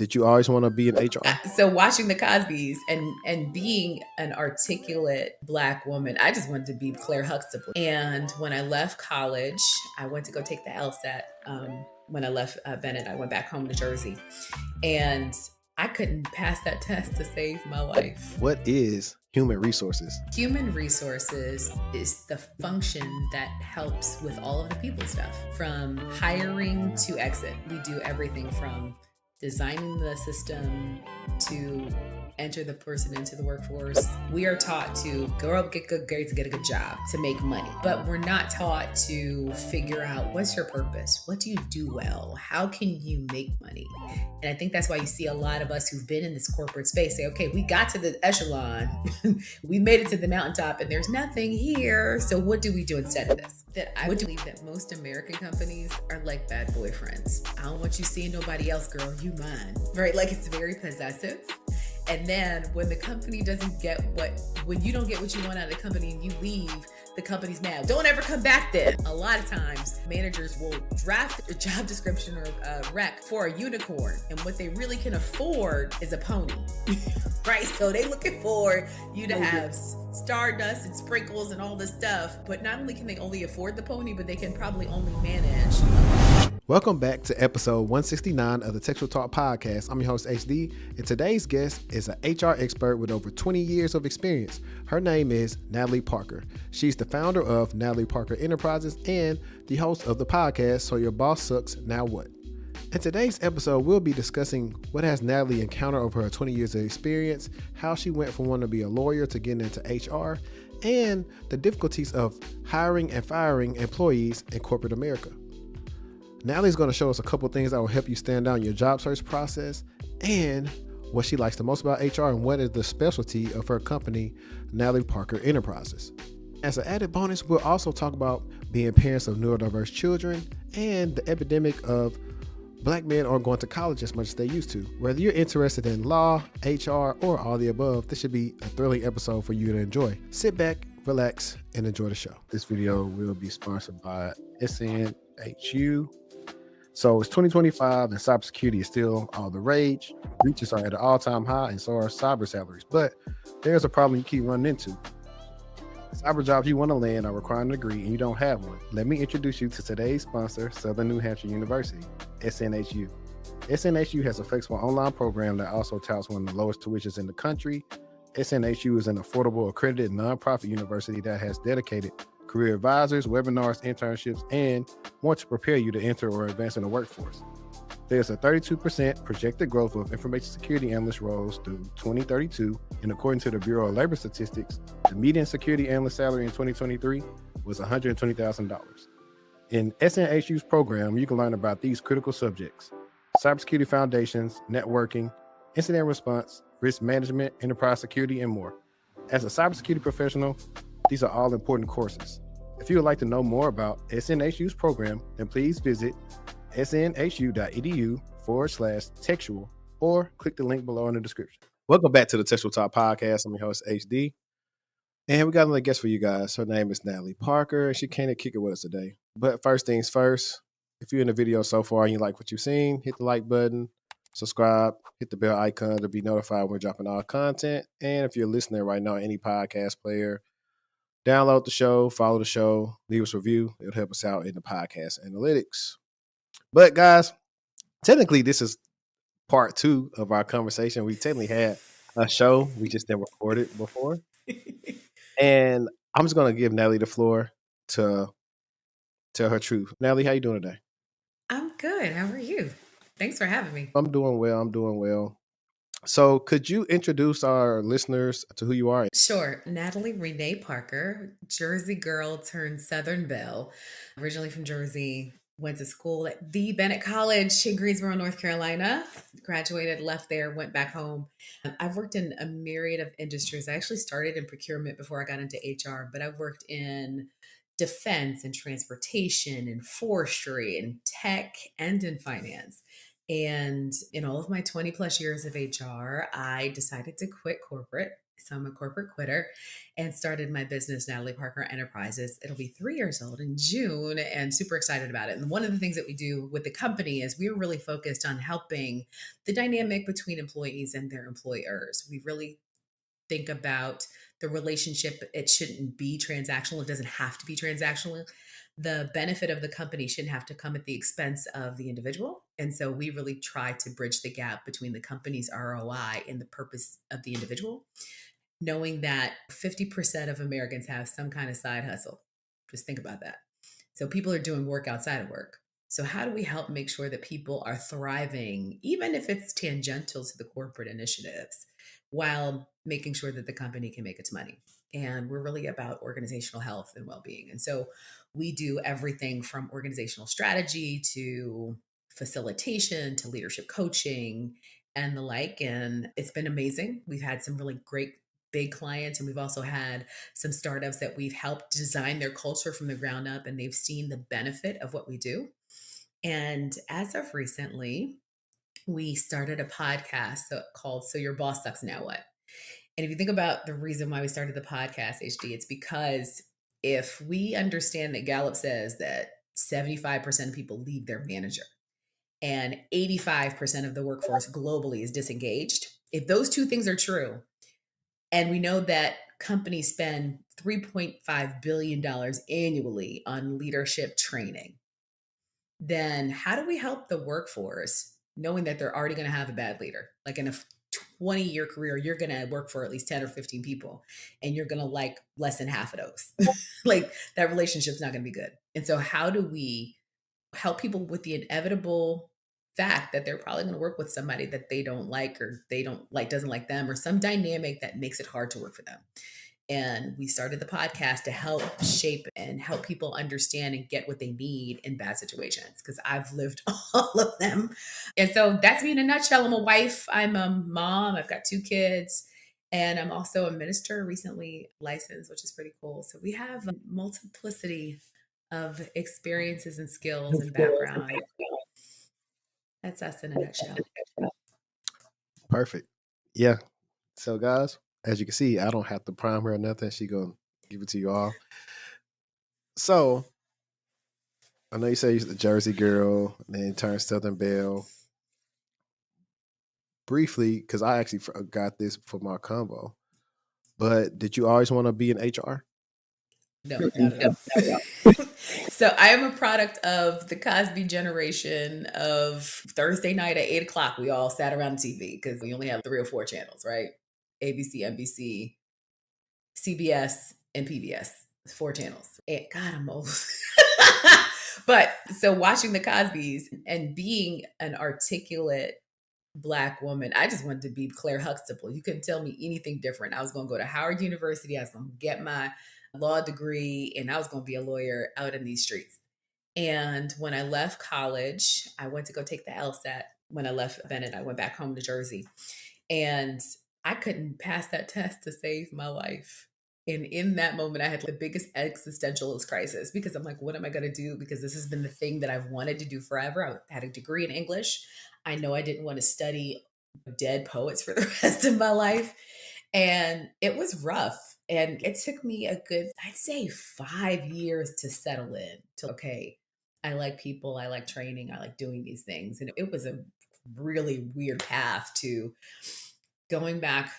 Did you always want to be in HR? So watching the Cosbys and being an articulate Black woman, I just wanted to be Claire Huxtable. And when I left college, I went to go take the LSAT. When I left Bennett, I went back home to Jersey, and I couldn't pass that test to save my life. What is human resources? Human resources is the function that helps with all of the people stuff, from hiring to exit. We do everything from designing the system to enter the person into the workforce. We are taught to grow up, get good grades, get a good job, to make money. But we're not taught to figure out, what's your purpose? What do you do well? How can you make money? And I think that's why you see a lot of us who've been in this corporate space say, okay, we got to the echelon, we made it to the mountaintop, and there's nothing here. So what do we do instead of this? That I would believe that most American companies are like bad boyfriends. I don't want you seeing nobody else, girl, you mine. Right? Like, it's very possessive. And then when the company doesn't get when you don't get what you want out of the company and you leave, the company's mad. Don't ever come back then. A lot of times, managers will draft a job description or a rec for a unicorn. And what they really can afford is a pony, right? So they looking for you to have stardust and sprinkles and all this stuff. But not only can they only afford the pony, but they can probably only manage. Welcome back to episode 169 of the TechTual Talk Podcast. I'm your host, HD, and today's guest is an HR expert with over 20 years of experience. Her name is Natalie Parker. She's the founder of Natalie Parker Enterprises and the host of the podcast, So Your Boss Sucks, Now What? In today's episode, we'll be discussing what has Natalie encountered over her 20 years of experience, how she went from wanting to be a lawyer to getting into HR, and the difficulties of hiring and firing employees in corporate America. Natalie's going to show us a couple things that will help you stand out in your job search process and what she likes the most about HR and what is the specialty of her company, Natalie Parker Enterprises. As an added bonus, we'll also talk about being parents of neurodiverse children and the epidemic of Black men aren't going to college as much as they used to. Whether you're interested in law, HR, or all the above, this should be a thrilling episode for you to enjoy. Sit back, relax, and enjoy the show. This video will be sponsored by SNHU. So it's 2025 and cybersecurity is still all the rage. Breaches are at an all-time high and so are cyber salaries. But there's a problem you keep running into. Cyber jobs you want to land are requiring a degree and you don't have one. Let me introduce you to today's sponsor, Southern New Hampshire University, SNHU. SNHU has a flexible online program that also touts one of the lowest tuitions in the country. SNHU is an affordable, accredited nonprofit university that has dedicated career advisors, webinars, internships, and more to prepare you to enter or advance in the workforce. There's a 32% projected growth of information security analyst roles through 2032, and according to the Bureau of Labor Statistics, the median security analyst salary in 2023 was $120,000. In SNHU's program, you can learn about these critical subjects: cybersecurity foundations, networking, incident response, risk management, enterprise security, and more. As a cybersecurity professional, these are all important courses. If you would like to know more about SNHU's program, then please visit snhu.edu/textual or click the link below in the description. Welcome back to the TechTual Talk Podcast. I'm your host, HD. And we got another guest for you guys. Her name is Natalie Parker, and she came to kick it with us today. But first things first, if you're in the video so far and you like what you've seen, hit the like button, subscribe, hit the bell icon to be notified when we're dropping our content. And if you're listening right now, any podcast player, download the show, follow the show, leave us a review. It'll help us out in the podcast analytics. But guys, technically this is part 2 of our conversation. We technically had a show. We just didn't record it before. And I'm just going to give Natalie the floor to tell her truth. Natalie, how you doing today? I'm good. How are you? Thanks for having me. I'm doing well. So could you introduce our listeners to who you are? Sure. Natalie Renee Parker, Jersey girl turned Southern belle, originally from Jersey, went to school at the Bennett College in Greensboro, North Carolina, graduated, left there, went back home. I've worked in a myriad of industries. I actually started in procurement before I got into HR, but I've worked in defense and transportation and forestry and tech and in finance. And in all of my 20 plus years of HR, I decided to quit corporate So I'm a corporate quitter and started my business, Natalie Parker Enterprises. It'll be 3 years old in June and super excited about it. And one of the things that we do with the company is we're really focused on helping the dynamic between employees and their employers. We really think about the relationship. It shouldn't be transactional. It doesn't have to be transactional. The benefit of the company shouldn't have to come at the expense of the individual. And so we really try to bridge the gap between the company's ROI and the purpose of the individual, knowing that 50% of Americans have some kind of side hustle. Just think about that. So people are doing work outside of work. So how do we help make sure that people are thriving, even if it's tangential to the corporate initiatives, while making sure that the company can make its money? And we're really about organizational health and well-being. And so we do everything from organizational strategy to facilitation to leadership coaching and the like. And it's been amazing. We've had some really great big clients, and we've also had some startups that we've helped design their culture from the ground up, and they've seen the benefit of what we do. And as of recently, we started a podcast called So Your Boss Sucks Now What? And if you think about the reason why we started the podcast, HD, it's because if we understand that Gallup says that 75% of people leave their manager and 85% of the workforce globally is disengaged, if those two things are true, and we know that companies spend $3.5 billion annually on leadership training, then how do we help the workforce knowing that they're already going to have a bad leader? Like in a 20-year career, you're going to work for at least 10 or 15 people, and you're going to like less than half of those. Like that relationship's not going to be good. And so how do we help people with the inevitable fact that they're probably going to work with somebody that they don't like, or they don't like, doesn't like them, or some dynamic that makes it hard to work for them? And we started the podcast to help shape and help people understand and get what they need in bad situations, because I've lived all of them. And so that's me in a nutshell. I'm a wife, I'm a mom, I've got 2 kids, and I'm also a minister, recently licensed, which is pretty cool. So we have a multiplicity of experiences and skills and background. That's us in a nutshell. Perfect. Yeah. So guys, as you can see, I don't have to prime her or nothing. She gonna give it to you all. So I know you say you're the Jersey girl, and then turned Southern Belle. Briefly, because I actually got this for my convo. But did you always want to be in HR? No, not at all. So I am a product of the Cosby generation of Thursday night at 8 o'clock. We all sat around the TV because we only have 3 or 4 channels, right? ABC, NBC, CBS, and PBS. 4 channels. And God, I'm old. But so watching the Cosbys and being an articulate Black woman, I just wanted to be Claire Huxtable. You couldn't tell me anything different. I was going to go to Howard University. I was going to get my law degree, and I was going to be a lawyer out in these streets. And when I left college, I went to go take the LSAT. When I left Bennett, I went back home to Jersey, and I couldn't pass that test to save my life. And in that moment, I had the biggest existentialist crisis, because I'm like, what am I going to do? Because this has been the thing that I've wanted to do forever. I had a degree in English. I know I didn't want to study dead poets for the rest of my life. And it was rough. And it took me a good, I'd say 5 years to settle in to, okay, I like people, I like training, I like doing these things. And it was a really weird path to going back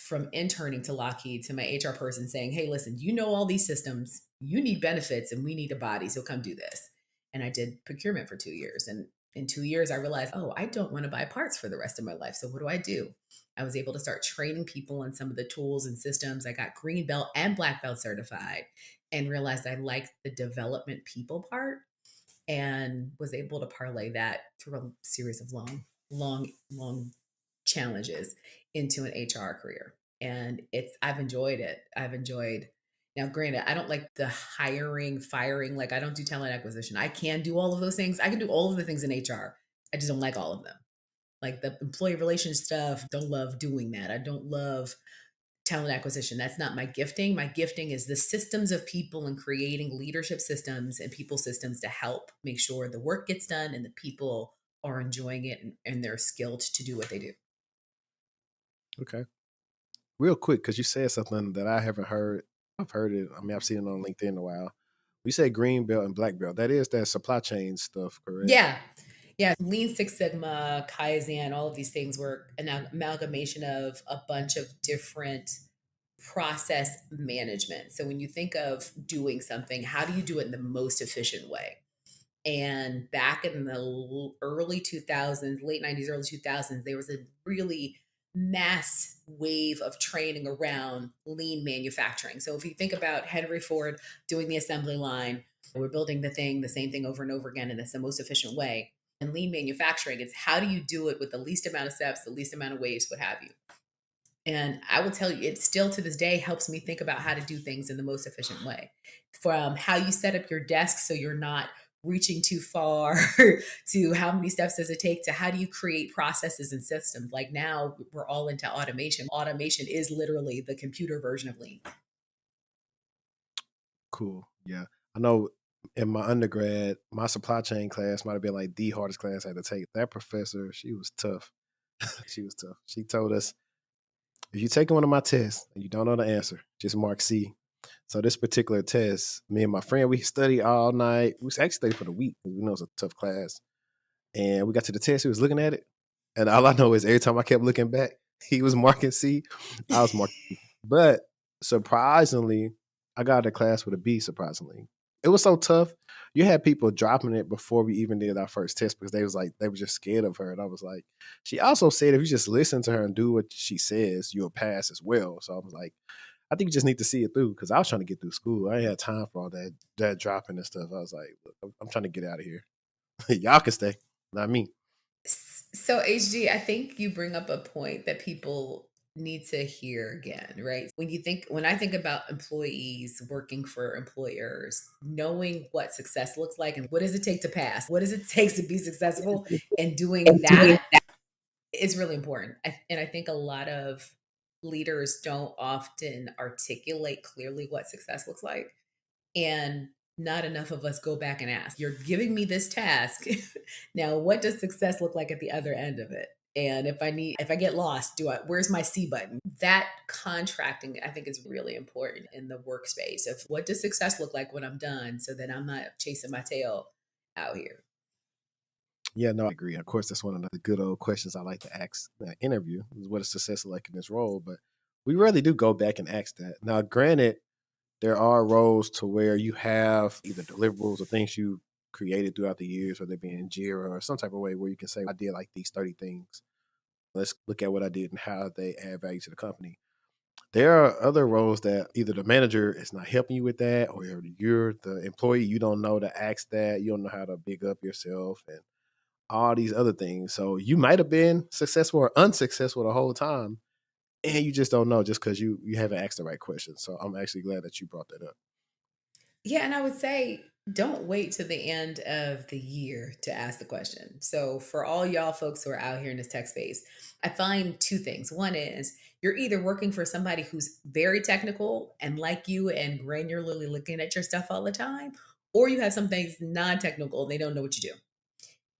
from interning to Lockheed to my HR person saying, hey, listen, you know all these systems, you need benefits, and we need a body, so come do this. And I did procurement for 2 years. And in 2 years, I realized, oh, I don't want to buy parts for the rest of my life. So what do? I was able to start training people on some of the tools and systems. I got green belt and black belt certified, and realized I liked the development people part, and was able to parlay that through a series of long challenges into an HR career. And I've enjoyed it. Now, granted, I don't like the hiring, firing. Like, I don't do talent acquisition. I can do all of those things. I can do all of the things in HR. I just don't like all of them. Like the employee relations stuff, don't love doing that. I don't love talent acquisition. That's not my gifting. My gifting is the systems of people and creating leadership systems and people systems to help make sure the work gets done and the people are enjoying it, and they're skilled to do what they do. Okay. Real quick, because you said something that I haven't heard. I've heard it. I mean, I've seen it on LinkedIn in a while. We say green belt and black belt. That is that supply chain stuff, correct? Yeah. Yeah. Lean Six Sigma, Kaizen, all of these things were an amalgamation of a bunch of different process management. So when you think of doing something, how do you do it in the most efficient way? And back in the early 2000s, late 90s, early 2000s, there was a really mass wave of training around lean manufacturing. So if you think about Henry Ford doing the assembly line, we're building the same thing over and over again, and it's the most efficient way. And lean manufacturing, it's how do you do it with the least amount of steps, the least amount of waste, what have you. And I will tell you, it still to this day helps me think about how to do things in the most efficient way. From how you set up your desk so you're not reaching too far to how many steps does it take to how do you create processes and systems. Like now we're all into automation. Automation is literally the computer version of lean. Cool. Yeah. I know in my undergrad, my supply chain class might have been like the hardest class I had to take. That professor, she was tough. She was tough. She told us, if you take one of my tests and you don't know the answer, just mark C. So this particular test, me and my friend, we studied all night. We actually studied for the week. We know it's a tough class. And we got to the test. He was looking at it. And all I know is every time I kept looking back, he was marking C. I was marking C. But surprisingly, I got to class with a B, surprisingly. It was so tough. You had people dropping it before we even did our first test because they were just scared of her. And I was like, she also said if you just listen to her and do what she says, you'll pass as well. So I was like, I think you just need to see it through because I was trying to get through school. I ain't had time for all that dropping and stuff. I was like, look, I'm trying to get out of here. Y'all can stay, not me. So, HG, I think you bring up a point that people need to hear again, right? When I think about employees working for employers, knowing what success looks like and what does it take to pass, what does it take to be successful, and doing that is really important. And I think a lot of leaders don't often articulate clearly what success looks like. And not enough of us go back and ask, you're giving me this task. Now, what does success look like at the other end of it? And if I get lost, where's my C button? That contracting, I think, is really important in the workspace of what does success look like when I'm done so that I'm not chasing my tail out here. Yeah, no, I agree. Of course, that's one of the good old questions I like to ask in an interview is what is success like in this role? But we really do go back and ask that. Now, granted, there are roles to where you have either deliverables or things you created throughout the years, whether it be in Jira or some type of way where you can say, I did like these 30 things. Let's look at what I did and how they add value to the company. There are other roles that either the manager is not helping you with that or you're the employee, you don't know to ask that. You don't know how to big up yourself and all these other things. So you might have been successful or unsuccessful the whole time, and you just don't know just because you haven't asked the right questions. So I'm actually glad that you brought that up. Yeah, and I would say don't wait to the end of the year to ask the question. So, for all y'all folks who are out here in this tech space, I find two things. One is you're either working for somebody who's very technical and like you and granularly looking at your stuff all the time, or you have something that's non technical and they don't know what you do.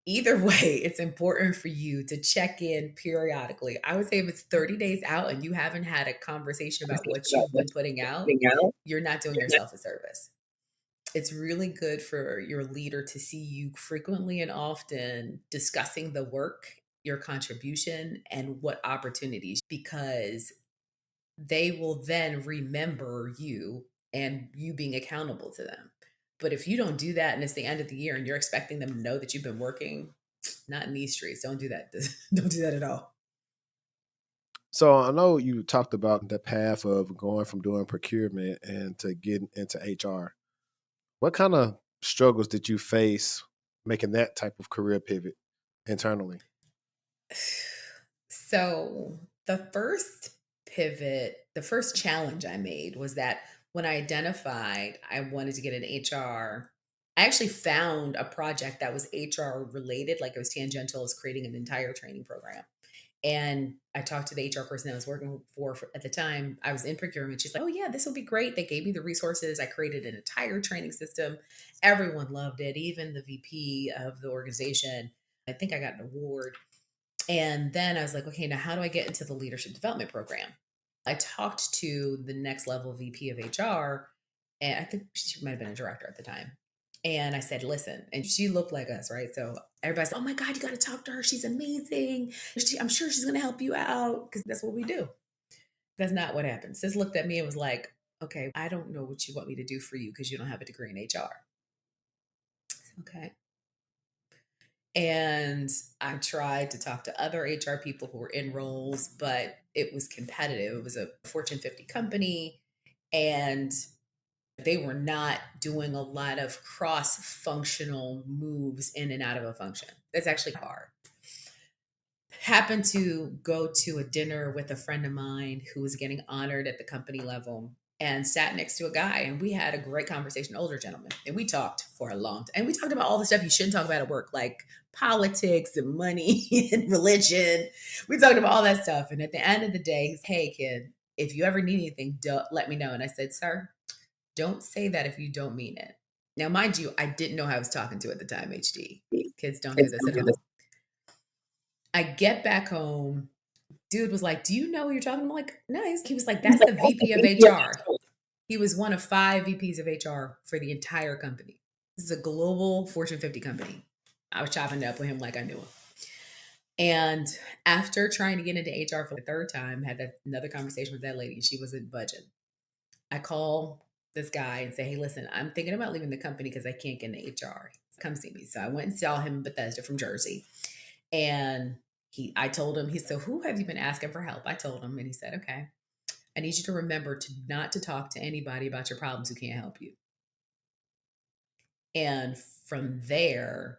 Either way, it's important for you to check in periodically. I would say if it's 30 days out and you haven't had a conversation about what you've been putting out, you're not doing yourself a service. It's really good for your leader to see you frequently and often discussing the work, your contribution, and what opportunities, because they will then remember you and you being accountable to them. But if you don't do that and it's the end of the year and you're expecting them to know that you've been working, not in these streets, don't do that. Don't do that at all. So I know you talked about the path of going from doing procurement and to getting into HR. What kind of struggles did you face making that type of career pivot internally? So the first pivot, the first challenge I made was that when I identified I wanted to get an HR, I actually found a project that was HR related, like it was tangential, as creating an entire training program. And I talked to the HR person I was working for at the time. I was in procurement. She's like, oh, yeah, this will be great. They gave me the resources. I created an entire training system. Everyone loved it, even the VP of the organization. I think I got an award. And then I was like, okay, now how do I get into the leadership development program? I talked to the next level VP of HR, and I think she might have been a director at the time. And I said, listen, and she looked like us, right? So everybody said, oh my God, you got to talk to her. She's amazing. I'm sure she's going to help you out, because that's what we do. That's not what happened. Sis looked at me and was like, okay, I don't know what you want me to do for you because you don't have a degree in HR. Okay. And I tried to talk to other HR people who were in roles, but it was competitive. It was a Fortune 50 company, and they were not doing a lot of cross-functional moves in and out of a function. That's actually hard. Happened to go to a dinner with a friend of mine who was getting honored at the company level, and sat next to a guy, and we had a great conversation, older gentleman, and we talked for a long time. And we talked about all the stuff you shouldn't talk about at work, like politics and money and religion. We talked about all that stuff. And at the end of the day, he's, hey kid, if you ever need anything, let me know. And I said, sir, don't say that if you don't mean it. Now, mind you, I didn't know who I was talking to at the time, HD. Kids don't do this at home. I get back home. Dude was like, do you know who you're talking to? I'm like, no. He was like, that's the VP of HR. He was one of 5 VPs of HR for the entire company. This is a global Fortune 50 company. I was chopping it up with him like I knew him. And after trying to get into HR for the 3rd time, had another conversation with that lady, and she wasn't budging. I call this guy and say, hey, listen, I'm thinking about leaving the company because I can't get into HR. Come see me. So I went and saw him in Bethesda from Jersey. And I told him, he said, who have you been asking for help? I told him, and he said, okay, I need you to remember not to talk to anybody about your problems who can't help you. And from there,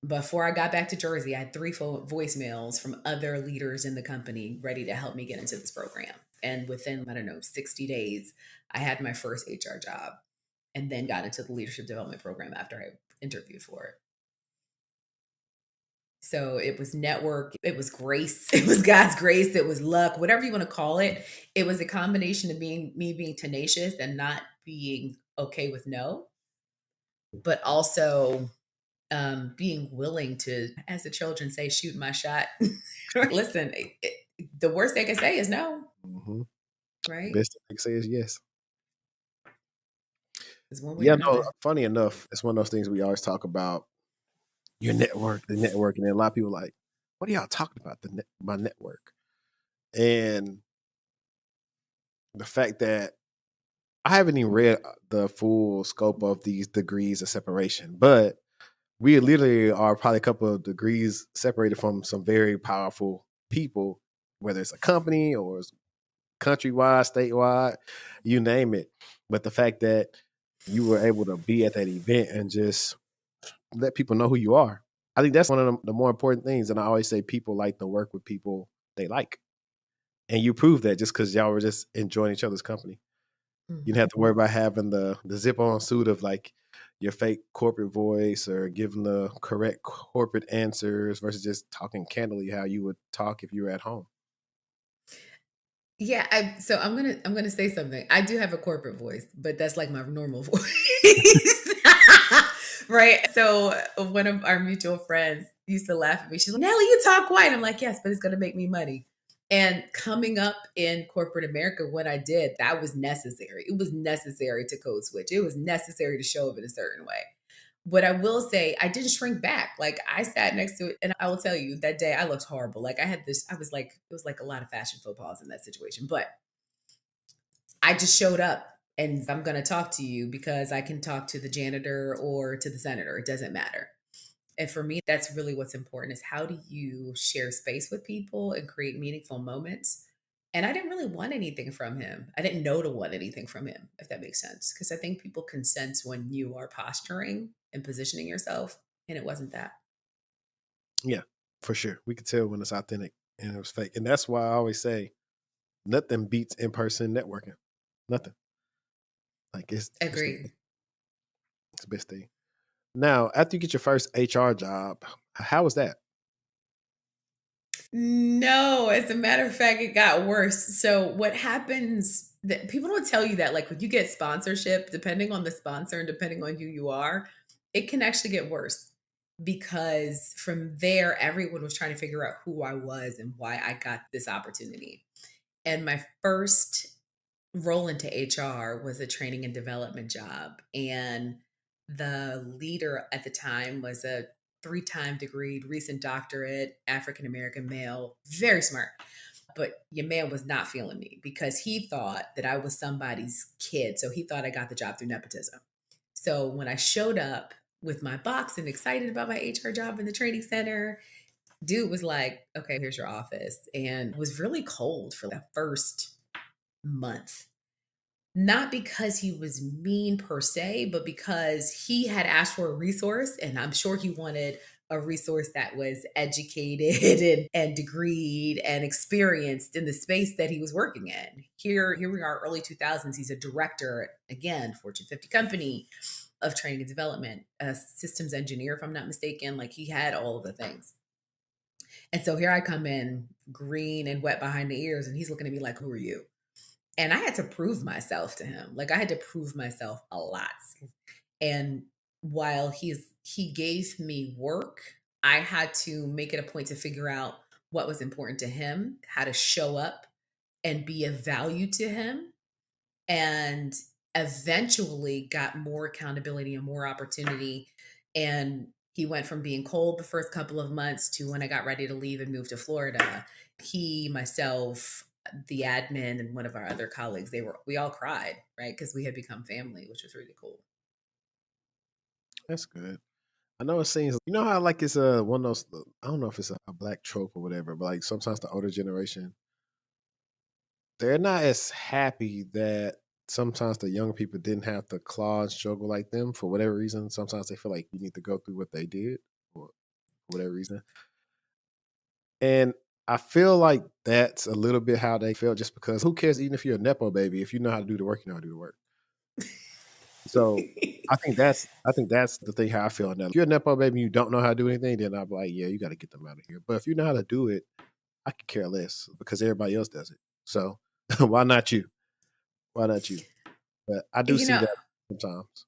before I got back to Jersey, I had 3 voicemails from other leaders in the company ready to help me get into this program. And within, 60 days, I had my first HR job, and then got into the leadership development program after I interviewed for it. So it was network, it was grace, it was God's grace, it was luck, whatever you want to call it. It was a combination of me being tenacious and not being okay with no, but also being willing to, as the children say, shoot my shot. Listen, the worst they can say is no. Mm-hmm. Right? Best they can say is yes. Yeah, no, funny enough, it's one of those things we always talk about, your network, the network. And then a lot of people are like, what are y'all talking about, my network? And the fact that I haven't even read the full scope of these degrees of separation, but we literally are probably a couple of degrees separated from some very powerful people, whether it's a company or it's countrywide, statewide, you name it. But the fact that you were able to be at that event and just let people know who you are, I think that's one of the more important things. And I always say people like to work with people they like. And you prove that just because y'all were just enjoying each other's company. Mm-hmm. You didn't have to worry about having the zip-on suit of like your fake corporate voice or giving the correct corporate answers versus just talking candidly how you would talk if you were at home. Yeah, so I'm gonna say something. I do have a corporate voice, but that's like my normal voice. Right? So one of our mutual friends used to laugh at me. She's like, Nellie, you talk white. I'm like, yes, but it's gonna make me money. And coming up in corporate America, when I did, that was necessary. It was necessary to code switch. It was necessary to show up in a certain way. But I will say, I didn't shrink back. Like, I sat next to it, and I will tell you, that day I looked horrible. Like, it was like a lot of fashion faux pas in that situation. But I just showed up, and I'm going to talk to you because I can talk to the janitor or to the senator. It doesn't matter. And for me, that's really what's important, is how do you share space with people and create meaningful moments? And I didn't really want anything from him. I didn't know to want anything from him, if that makes sense. Because I think people can sense when you are posturing and positioning yourself, and it wasn't that. Yeah, for sure. We could tell when it's authentic and it was fake. And that's why I always say nothing beats in-person networking. Nothing. Like Agreed. It's the best thing. Now, after you get your first HR job, how was that? No, as a matter of fact, it got worse. So what happens, that people don't tell you that, like when you get sponsorship, depending on the sponsor and depending on who you are, it can actually get worse. because from there, everyone was trying to figure out who I was and why I got this opportunity. And my first role into HR was a training and development job. And the leader at the time was a 3-time degreed, recent doctorate, African American male, very smart. But your man was not feeling me because he thought that I was somebody's kid. So he thought I got the job through nepotism. So when I showed up with my box and excited about my HR job in the training center, dude was like, okay, here's your office. And was really cold for the first month. Not because he was mean per se, but because he had asked for a resource, and I'm sure he wanted a resource that was educated and degreed and experienced in the space that he was working in. Here we are, early 2000s. He's a director, again, Fortune 50 company of training and development, a systems engineer, if I'm not mistaken. Like he had all of the things. And so here I come in, green and wet behind the ears, and he's looking at me like, who are you? And I had to prove myself to him. Like I had to prove myself a lot. And while he gave me work, I had to make it a point to figure out what was important to him, how to show up and be of value to him, and eventually got more accountability and more opportunity. And he went from being cold the first couple of months to when I got ready to leave and move to Florida. He, myself, the admin, and one of our other colleagues, we all cried, right? Because we had become family, which was really cool. That's good. I know it seems, how like it's one of those, I don't know if it's a black trope or whatever, but like sometimes the older generation, they're not as happy that sometimes the younger people didn't have to claw and struggle like them for whatever reason. Sometimes they feel like you need to go through what they did for whatever reason. And I feel like that's a little bit how they feel, just because who cares, even if you're a Nepo baby, if you know how to do the work, you know how to do the work. So I think that's the thing how I feel now. If you're a Nepo baby and you don't know how to do anything, then I'm like, yeah, you got to get them out of here. But if you know how to do it, I could care less because everybody else does it. So why not you? Why not you? But I do You see know, that sometimes.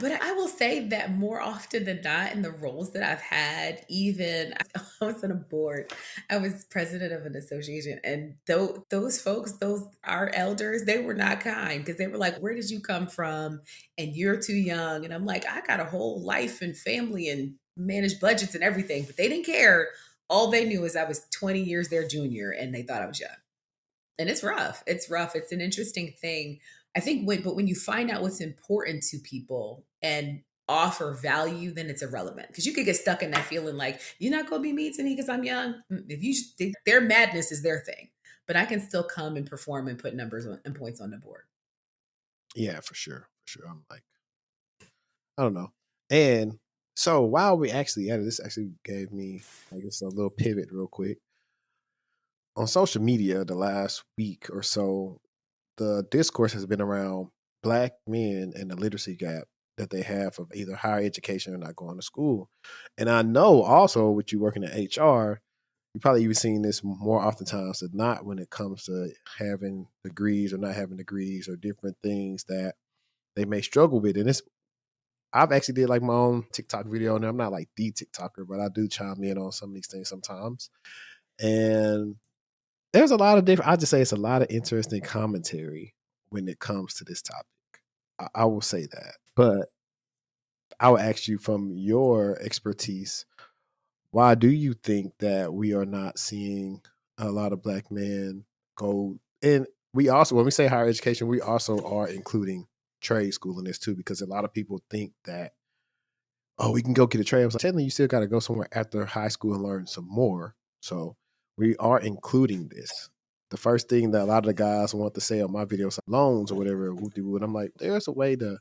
but I will say that more often than not, in the roles that I've had, even I was on a board, I was president of an association, and those folks, those our elders, they were not kind because they were like, "Where did you come from? And you're too young." And I'm like, "I got a whole life and family and manage budgets and everything," but they didn't care. All they knew is I was 20 years their junior, and they thought I was young. And it's rough. It's rough. It's an interesting thing. I think when you find out what's important to people and offer value, then it's irrelevant because you could get stuck in that feeling like you're not going to be mean to me because I'm young. If you just think their madness is their thing, but I can still come and perform and put numbers and points on the board. Yeah, for sure. For sure. I'm like, I don't know. And so while we actually at it, this actually gave me, I guess, a little pivot real quick. On social media the last week or so, the discourse has been around Black men and the literacy gap that they have of either higher education or not going to school. And I know also with you working at HR, you probably even seen this more oftentimes than not when it comes to having degrees or not having degrees or different things that they may struggle with. And it's I've actually did like my own TikTok video, and I'm not like the TikToker, but I do chime in on some of these things sometimes. And there's a lot of different. I just say it's a lot of interesting commentary when it comes to this topic. I will say that, but I will ask you from your expertise, why do you think that we are not seeing a lot of Black men go? And we also, when we say higher education, we also are including trade school in this too, because a lot of people think that, oh, we can go get a trade. I was like, technically, you still got to go somewhere after high school and learn some more. So we are including this. The first thing that a lot of the guys want to say on my videos, loans or whatever, and I'm like, there's a way to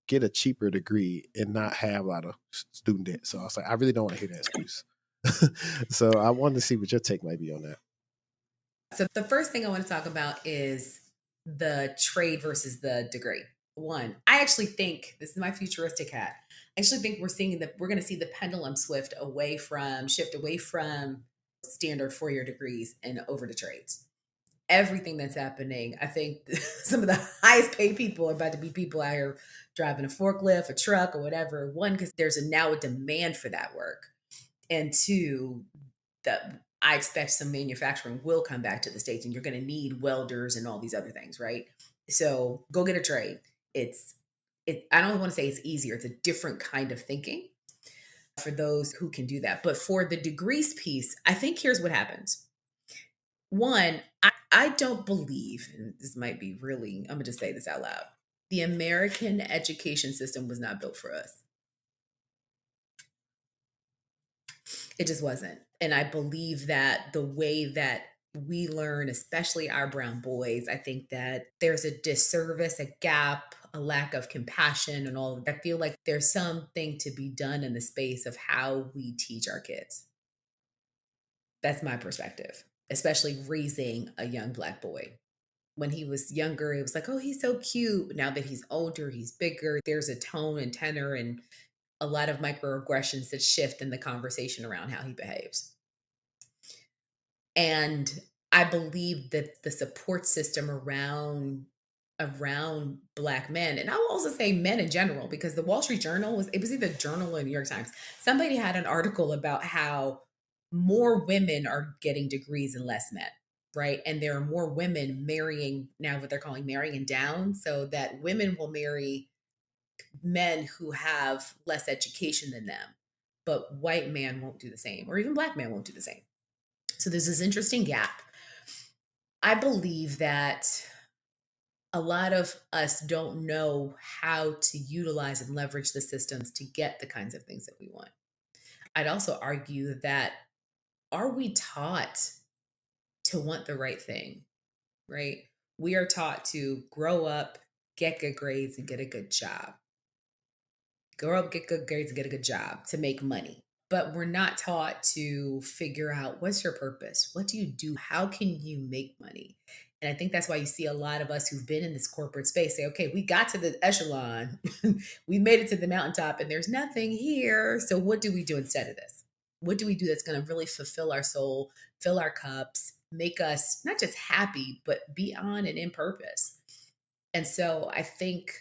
get a cheaper degree and not have a lot of student debt. So I was like, I really don't want to hear that excuse. So I wanted to see what your take might be on that. So the first thing I want to talk about is the trade versus the degree. One, I actually think this is my futuristic hat. I actually think we're going to see the pendulum shift away from standard 4-year degrees and over to trades. Everything that's happening, I think some of the highest paid people are about to be people out here driving a forklift, a truck, or whatever. One, because there's now a demand for that work. And two, that I expect some manufacturing will come back to the States and you're going to need welders and all these other things, right? So go get a trade. I don't want to say it's easier. It's a different kind of thinking for those who can do that. But for the degrees piece, I think here's what happens. One, I don't believe, and this might be really, I'm going to just say this out loud. The American education system was not built for us. It just wasn't. And I believe that the way that we learn, especially our brown boys, I think that there's a disservice, a gap, a lack of compassion, and all of that. I feel like there's something to be done in the space of how we teach our kids. That's my perspective, especially raising a young Black boy. When he was younger, it was like, oh, he's so cute. Now that he's older, he's bigger. There's a tone and tenor and a lot of microaggressions that shift in the conversation around how he behaves. And I believe that the support system around Black men, and I will also say men in general, because the Wall Street Journal was either Journal or New York Times. Somebody had an article about how more women are getting degrees and less men, right? And there are more women marrying now, what they're calling marrying down, so that women will marry men who have less education than them, but white man won't do the same, or even Black man won't do the same. So there's this interesting gap. I believe that a lot of us don't know how to utilize and leverage the systems to get the kinds of things that we want. I'd also argue that, are we taught to want the right thing, right? We are taught to grow up, get good grades, and get a good job. Grow up, get good grades, and get a good job to make money. But we're not taught to figure out, what's your purpose? What do you do? How can you make money? And I think that's why you see a lot of us who've been in this corporate space say, okay, we got to the echelon, we made it to the mountaintop, and there's nothing here. So what do we do instead of this? What do we do that's going to really fulfill our soul, fill our cups, make us not just happy, but be on and in purpose? And so I think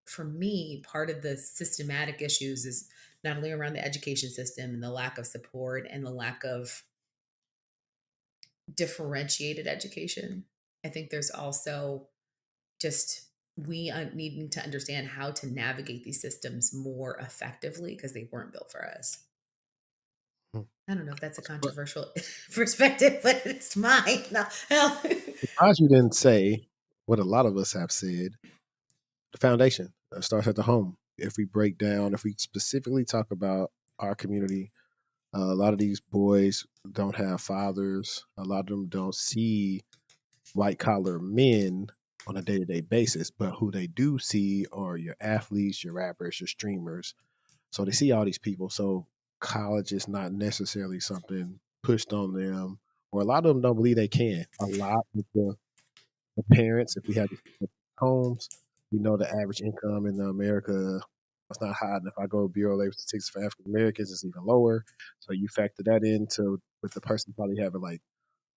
for me, part of the systematic issues is not only around the education system and the lack of support and the lack of differentiated education. I think there's also just we needing to understand how to navigate these systems more effectively because they weren't built for us. I don't know if that's a controversial perspective, but it's mine. No. Surprised you didn't say what a lot of us have said. The foundation starts at the home. If we specifically talk about our community, a lot of these boys don't have fathers. A lot of them don't see white collar men on a day-to-day basis, but who they do see are your athletes, your rappers, your streamers. So they see all these people. So college is not necessarily something pushed on them, or a lot of them don't believe they can. A lot of the parents, if we have homes, we know the average income in America is not high. And if I go Bureau of Labor Statistics for African Americans, it's even lower. So you factor that into with the person probably having like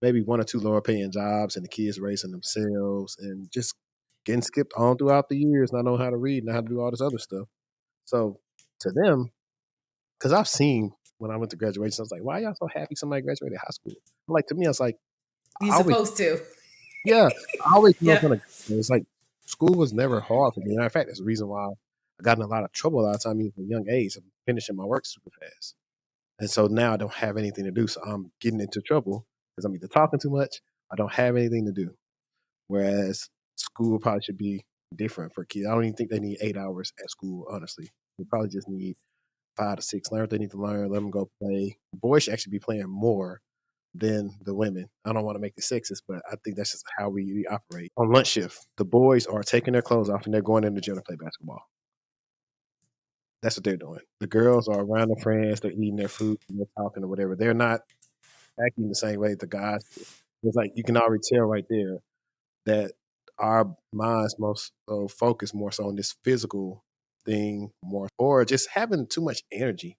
maybe one or two lower paying jobs and the kids raising themselves and just getting skipped on throughout the years, not knowing how to read, not how to do all this other stuff. So to them, because I've seen when I went to graduation, I was like, why y'all so happy somebody graduated high school? Like to me, I was like, You're supposed to. Yeah, I always know Yeah. it's like school was never hard for me. Matter of fact, that's the reason why I got in a lot of trouble a lot of time even from a young age. I'm finishing my work super fast. And so now I don't have anything to do. So I'm getting into trouble because I'm either talking too much, I don't have anything to do. Whereas school probably should be different for kids. I don't even think they need 8 hours at school, honestly. They probably just need 5 to 6. Learn what they need to learn, let them go play. Boys should actually be playing more than the women. I don't want to make it sexist, but I think that's just how we operate. On lunch shift, the boys are taking their clothes off and they're going in the gym to play basketball. That's what they're doing. The girls are around their friends, they're eating their food, and they're talking or whatever. They're not acting the same way the guys do. It's like you can already tell right there that our minds most focus more so on this physical thing more, or just having too much energy.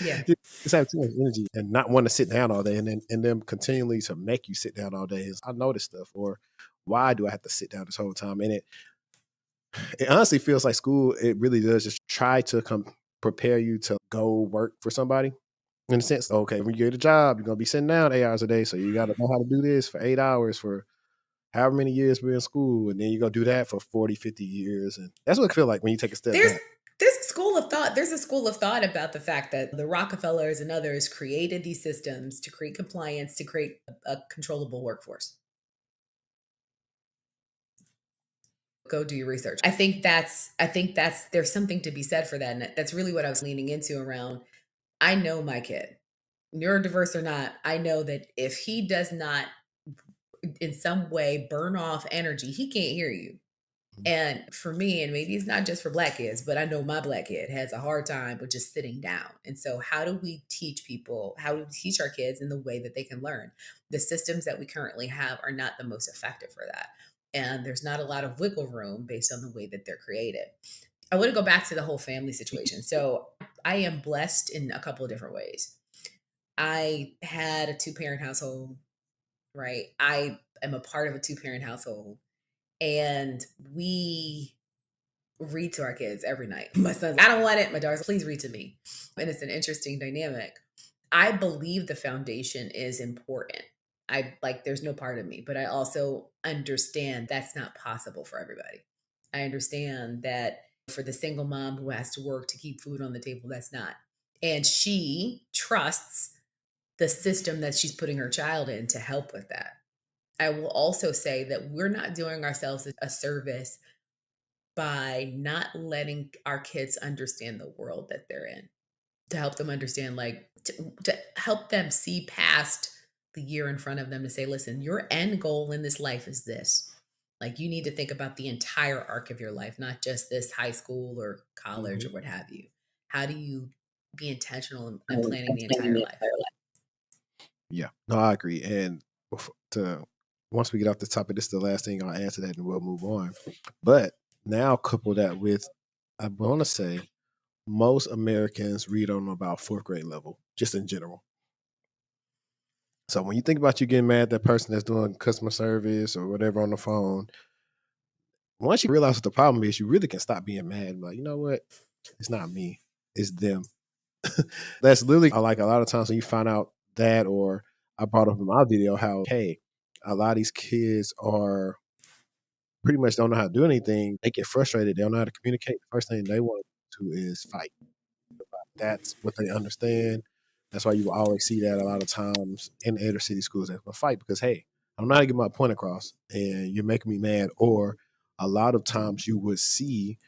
Yeah. Just have too much energy and not want to sit down all day, and them continually to make you sit down all day. I know this stuff, or why do I have to sit down this whole time? And it honestly feels like school, it really does just try to prepare you to go work for somebody. In a sense, okay, when you get a job, you're gonna be sitting down 8 hours a day. So you gotta know how to do this for 8 hours for however many years we're in school, and then you go do that for 40, 50 years. And that's what I feel like when you take a step There's back. there's a school of thought about the fact that the Rockefellers and others created these systems to create compliance, to create a controllable workforce. Go do your research. I think that's there's something to be said for that. And that's really what I was leaning into around. I know my kid, neurodiverse or not, I know that if he does not in some way burn off energy, he can't hear you. And for me, and maybe it's not just for Black kids, but I know my Black kid has a hard time with just sitting down. And so, how do we teach people, how do we teach our kids in the way that they can learn? The systems that we currently have are not the most effective for that. And there's not a lot of wiggle room based on the way that they're created. I want to go back to the whole family situation. So, I am blessed in a couple of different ways. I had a 2-parent household, right? I am a part of a 2-parent household. And we read to our kids every night. My son's, I don't want it. My daughter's, please read to me. And it's an interesting dynamic. I believe the foundation is important. There's no part of me, but I also understand that's not possible for everybody. I understand that for the single mom who has to work to keep food on the table, that's not. And she trusts the system that she's putting her child in to help with that. I will also say that we're not doing ourselves a service by not letting our kids understand the world that they're in, to help them understand, to help them see past the year in front of them, to say, listen, your end goal in this life is this. Like, you need to think about the entire arc of your life, not just this high school or college or what have you. How do you be intentional in planning the entire life? Yeah, no, I agree. And to once we get off the topic, this is the last thing I'll answer that, and we'll move on. But now couple that with, I want to say, most Americans read on about 4th grade level, just in general. So when you think about you getting mad at that person that's doing customer service or whatever on the phone, once you realize what the problem is, you really can stop being mad. Like, you know what? It's not me. It's them. That's literally like a lot of times when you find out that, or I brought up in my video how, hey, a lot of these kids are pretty much don't know how to do anything. They get frustrated. They don't know how to communicate. The first thing they want to do is fight. That's what they understand. That's why you will always see that a lot of times in inner city schools, they will fight because, hey, I don't know how to get my point across and you're making me mad. Or a lot of times you would see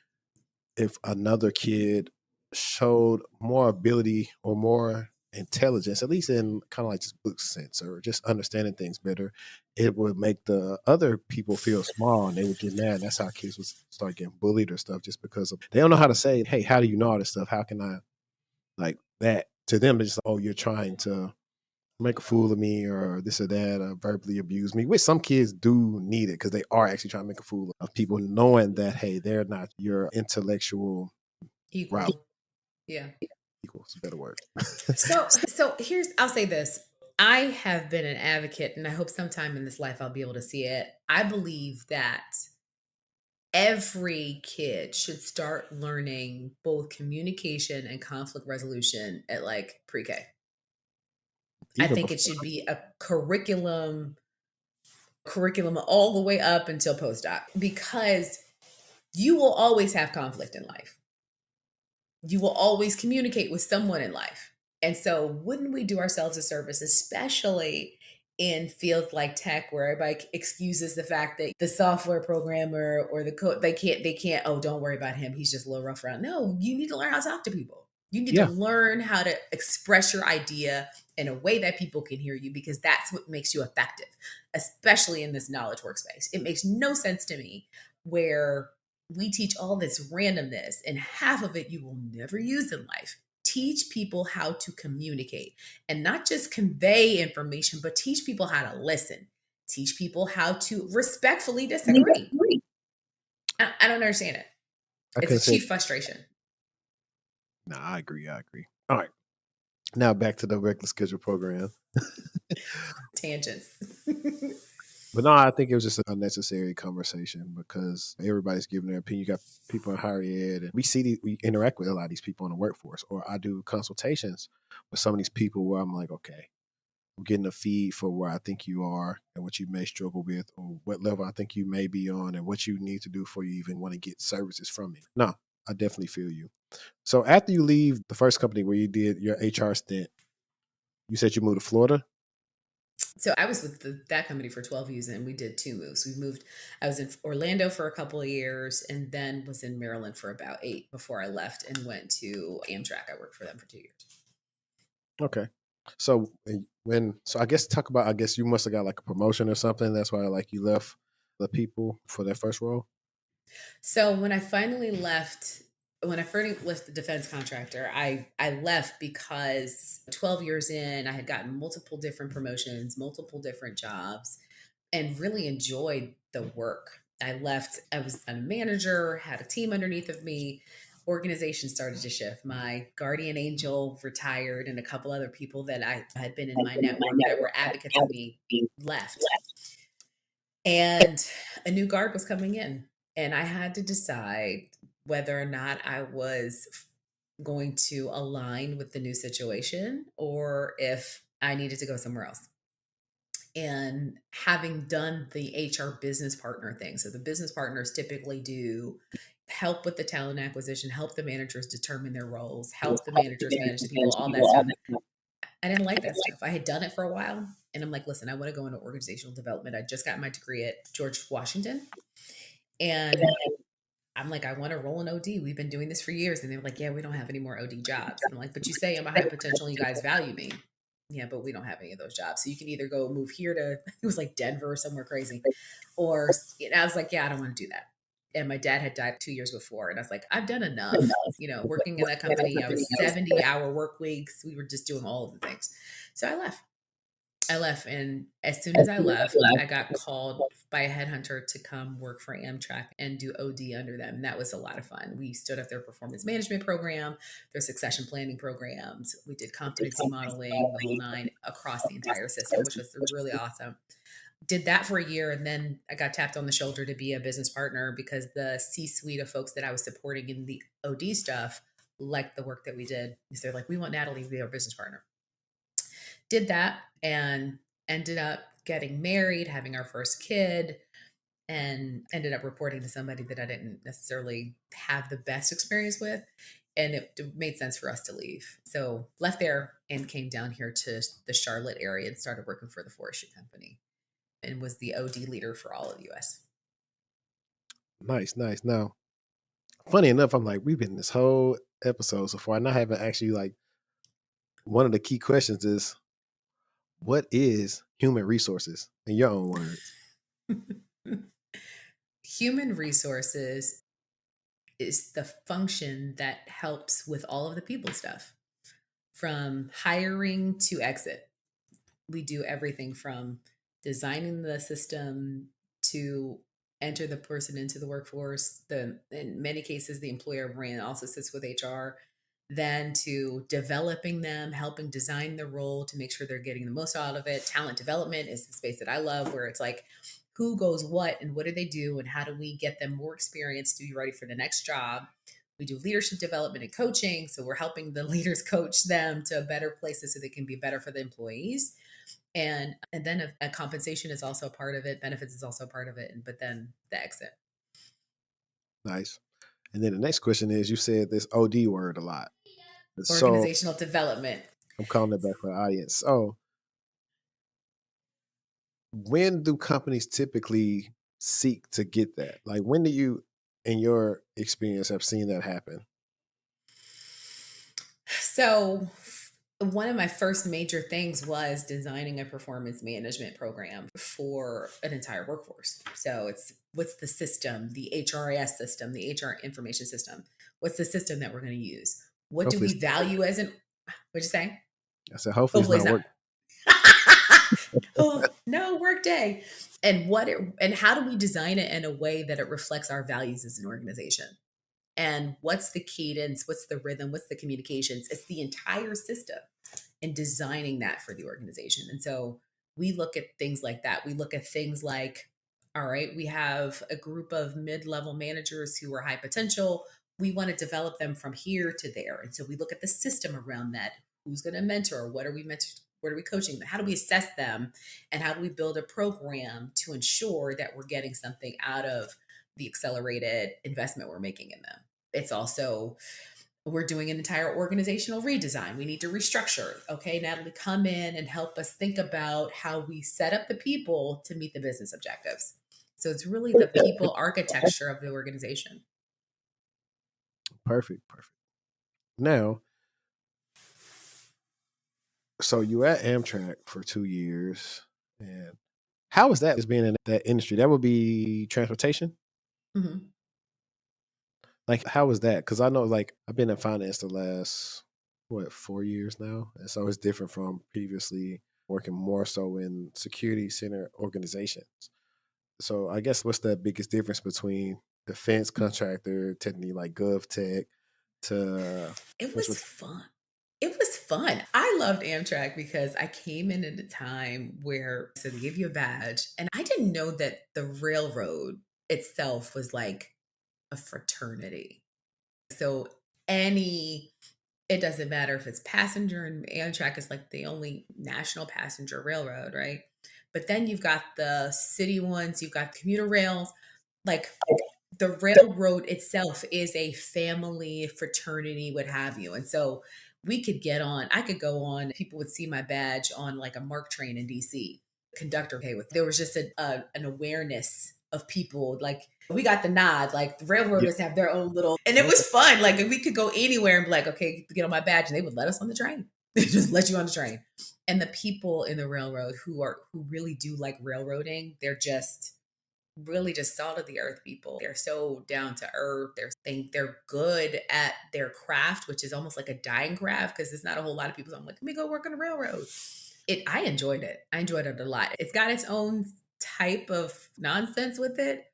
if another kid showed more ability or more intelligence, at least in kind of like just book sense or just understanding things better, it would make the other people feel small and they would get mad. That's how kids would start getting bullied or stuff, just because of, they don't know how to say, hey, how do you know all this stuff? How can I, like that? To them, it's just, oh, you're trying to make a fool of me or this or that, or verbally abuse me, which some kids do need it because they are actually trying to make a fool of people, knowing that, hey, they're not your intellectual route. Equal. Yeah. Equal is a better word. So I'll say this. I have been an advocate, and I hope sometime in this life I'll be able to see it. I believe that every kid should start learning both communication and conflict resolution at like pre-K. I Even think it should be a curriculum all the way up until postdoc, because you will always have conflict in life. You will always communicate with someone in life. And so wouldn't we do ourselves a service, especially in fields like tech, where everybody excuses the fact that the software programmer or the code, they can't, oh, don't worry about him, he's just a little rough around. No, you need to learn how to talk to people. You need to learn how to express your idea in a way that people can hear you, because that's what makes you effective, especially in this knowledge workspace. It makes no sense to me where we teach all this randomness and half of it you will never use in life. Teach people how to communicate, and not just convey information, but teach people how to listen. Teach people how to respectfully disagree. I don't understand it. It's a chief frustration. No, I agree. All right. Now back to the regular schedule program. Tangents. But no, I think it was just an unnecessary conversation because everybody's giving their opinion. You got people in higher ed, and we interact with a lot of these people in the workforce. Or I do consultations with some of these people where I'm like, okay, I'm getting a feed for where I think you are and what you may struggle with, or what level I think you may be on, and what you need to do before you even want to get services from me. No, I definitely feel you. So after you leave the first company where you did your HR stint, you said you moved to Florida. So I was with that company for 12 years and we did two moves. I was in Orlando for a couple of years and then was in Maryland for about 8 before I left and went to Amtrak. I worked for them for 2 years. Okay. So I guess talk about, I guess you must have got like a promotion or something. That's why like you left the people for that first role. So when I finally left, when I first left the defense contractor, I left because 12 years in, I had gotten multiple different promotions, multiple different jobs, and really enjoyed the work. I left, I was a manager, had a team underneath of me. Organization started to shift. My guardian angel retired, and a couple other people that I had been in my network that were advocates of me left. And a new guard was coming in, and I had to decide whether or not I was going to align with the new situation or if I needed to go somewhere else. And having done the HR business partner thing, so the business partners typically do help with the talent acquisition, help the managers determine their roles, help the managers manage the people, all that stuff. I didn't like that stuff. I had done it for a while, and I'm like, listen, I want to go into organizational development. I just got my degree at George Washington, and I'm like, I want to roll an OD. We've been doing this for years. And they were like, yeah, we don't have any more OD jobs. And I'm like, but you say I'm a high potential and you guys value me. Yeah, but we don't have any of those jobs. So you can either go move here to, it was like Denver or somewhere crazy. Or and I was like, yeah, I don't want to do that. And my dad had died 2 years before. And I was like, I've done enough. Working in that company, I was 70-hour work weeks. We were just doing all of the things. So I left, and as soon as I left, I got called by a headhunter to come work for Amtrak and do OD under them. And that was a lot of fun. We stood up their performance management program, their succession planning programs. We did competency modeling, the whole nine across the entire system, which was really awesome. Did that for a year, and then I got tapped on the shoulder to be a business partner because the C-suite of folks that I was supporting in the OD stuff liked the work that we did. So they're like, we want Natalie to be our business partner. Did that and ended up getting married, having our first kid, and ended up reporting to somebody that I didn't necessarily have the best experience with. And it made sense for us to leave. So left there and came down here to the Charlotte area and started working for the forestry company and was the OD leader for all of the US. Nice. Now, funny enough, I'm like, we've been in this whole episode so far, and I haven't actually like, one of the key questions is, what is human resources in your own words? Human resources is the function that helps with all of the people stuff, from hiring to exit. We do everything from designing the system to enter the person into the workforce. In many cases, the employer brand also sits with HR. Then to developing them, helping design the role to make sure they're getting the most out of it. Talent development is the space that I love, where it's like, who goes what and what do they do and how do we get them more experience to be ready for the next job. We do leadership development and coaching, so we're helping the leaders coach them to better places so they can be better for the employees. And then a compensation is also a part of it, benefits is also a part of it, but then the exit. Nice. And then the next question is, you said this OD word a lot. Organizational development. I'm calling it back for the audience. So when do companies typically seek to get that? Like, when do you, in your experience, have seen that happen? So one of my first major things was designing a performance management program for an entire workforce. So it's, what's the system, the HRIS system, the HR information system? What's the system that we're going to use? What hopefully do we value as an, what'd you say? I said, hopefully it's not work. Oh, no, workday. And how do we design it in a way that it reflects our values as an organization? And what's the cadence? What's the rhythm? What's the communications? It's the entire system and designing that for the organization. And so We look at things like that. We look at things like, all right, we have a group of mid-level managers who are high potential. We want to develop them from here to there. And so we look at the system around that. Who's going to mentor? What are we what are we coaching them? How do we assess them? And how do we build a program to ensure that we're getting something out of the accelerated investment we're making in them? It's also, we're doing an entire organizational redesign. We need to restructure. Okay, Natalie, come in and help us think about how we set up the people to meet the business objectives. So it's really the people architecture of the organization. Perfect. Now, so you were at Amtrak for 2 years, and how was that as being in that industry? That would be transportation. Mm-hmm. Like, how was that? Because I know, like, I've been in finance the last 4 years now, and so it's different from previously working more so in security center organizations. So I guess what's the biggest difference between defense contractor, technically like gov tech, to It was transport? fun. It was fun. I loved Amtrak because I came in at a time where, so they give you a badge, and I didn't know that the railroad itself was like a fraternity. So any, it doesn't matter if it's passenger, and Amtrak is like the only national passenger railroad, right? But then you've got the city ones, you've got commuter rails, like the railroad itself is a family, fraternity, what have you. And so we could get on, I could go on, people would see my badge on like a MARC train in DC. Conductor, okay, with, there was just an awareness of people, like we got the nod, like the Yeah. railroaders have their own little, and it was fun. Like we could go anywhere and be like, okay, get on my badge, and they would let us on the train. They just let you on the train. And the people in the railroad who really do like railroading, they're just really just salt of the earth people. They're so down to earth. They're good at their craft, which is almost like a dying craft because there's not a whole lot of people. So I'm like, let me go work on the railroad. I enjoyed it. I enjoyed it a lot. It's got its own type of nonsense with it.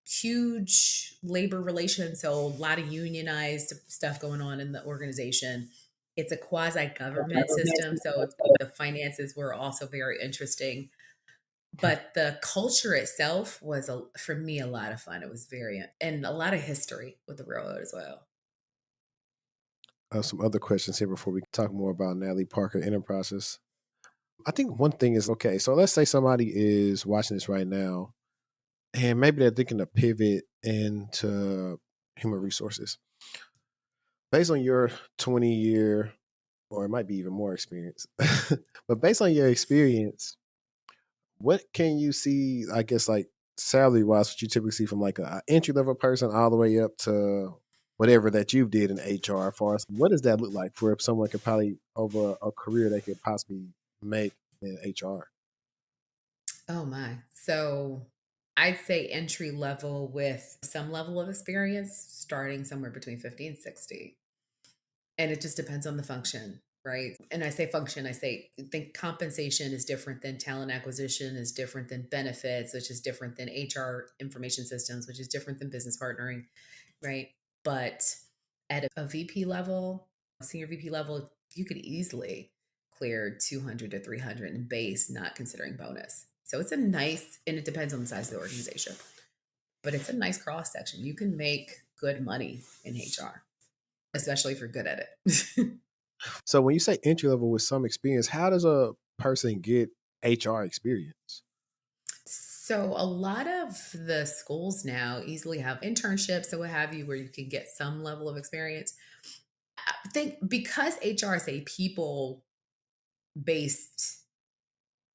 Huge labor relations, so a lot of unionized stuff going on in the organization. It's a quasi government system, so the finances were also very interesting. But the culture itself was, for me, a lot of fun. It was very, and a lot of history with the railroad as well. Some other questions here before we talk more about Natalie Parker Enterprises. I think one thing is, okay, so let's say somebody is watching this right now and maybe they're thinking to pivot into human resources. Based on your 20-year, or it might be even more experience, but based on your experience, what can you see, I guess, like salary wise, what you typically see from like a entry level person all the way up to whatever that you've did in HR? For us, what does that look like for if someone could probably over a career they could possibly make in HR? Oh my. So I'd say entry level with some level of experience, starting somewhere between 50 and 60. And it just depends on the function, right? And I say function, think compensation is different than talent acquisition, is different than benefits, which is different than HR information systems, which is different than business partnering, right? But at a VP level, senior VP level, you could easily clear 200 to 300 in base, not considering bonus. So it's a nice, and it depends on the size of the organization, but it's a nice cross section. You can make good money in HR, especially if you're good at it. So when you say entry level with some experience, how does a person get HR experience? So a lot of the schools now easily have internships or what have you, where you can get some level of experience. I think because HR is a people based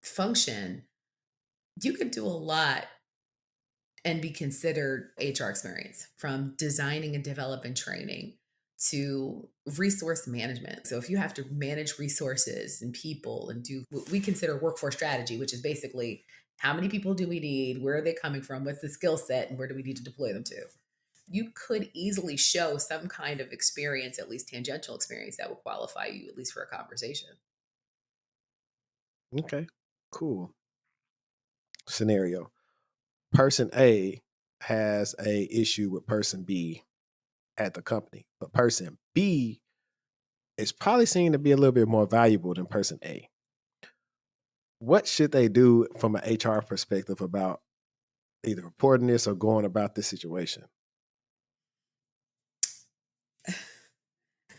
function, you could do a lot and be considered HR experience, from designing and developing training to resource management. So if you have to manage resources and people and do what we consider workforce strategy, which is basically how many people do we need, where are they coming from, what's the skill set, and where do we need to deploy them to? You could easily show some kind of experience, at least tangential experience, that will qualify you at least for a conversation. Okay, cool. Scenario. Person A has a issue with person B at the company, but person B is probably seen to be a little bit more valuable than person A. what should they do from an HR perspective about either reporting this or going about this situation?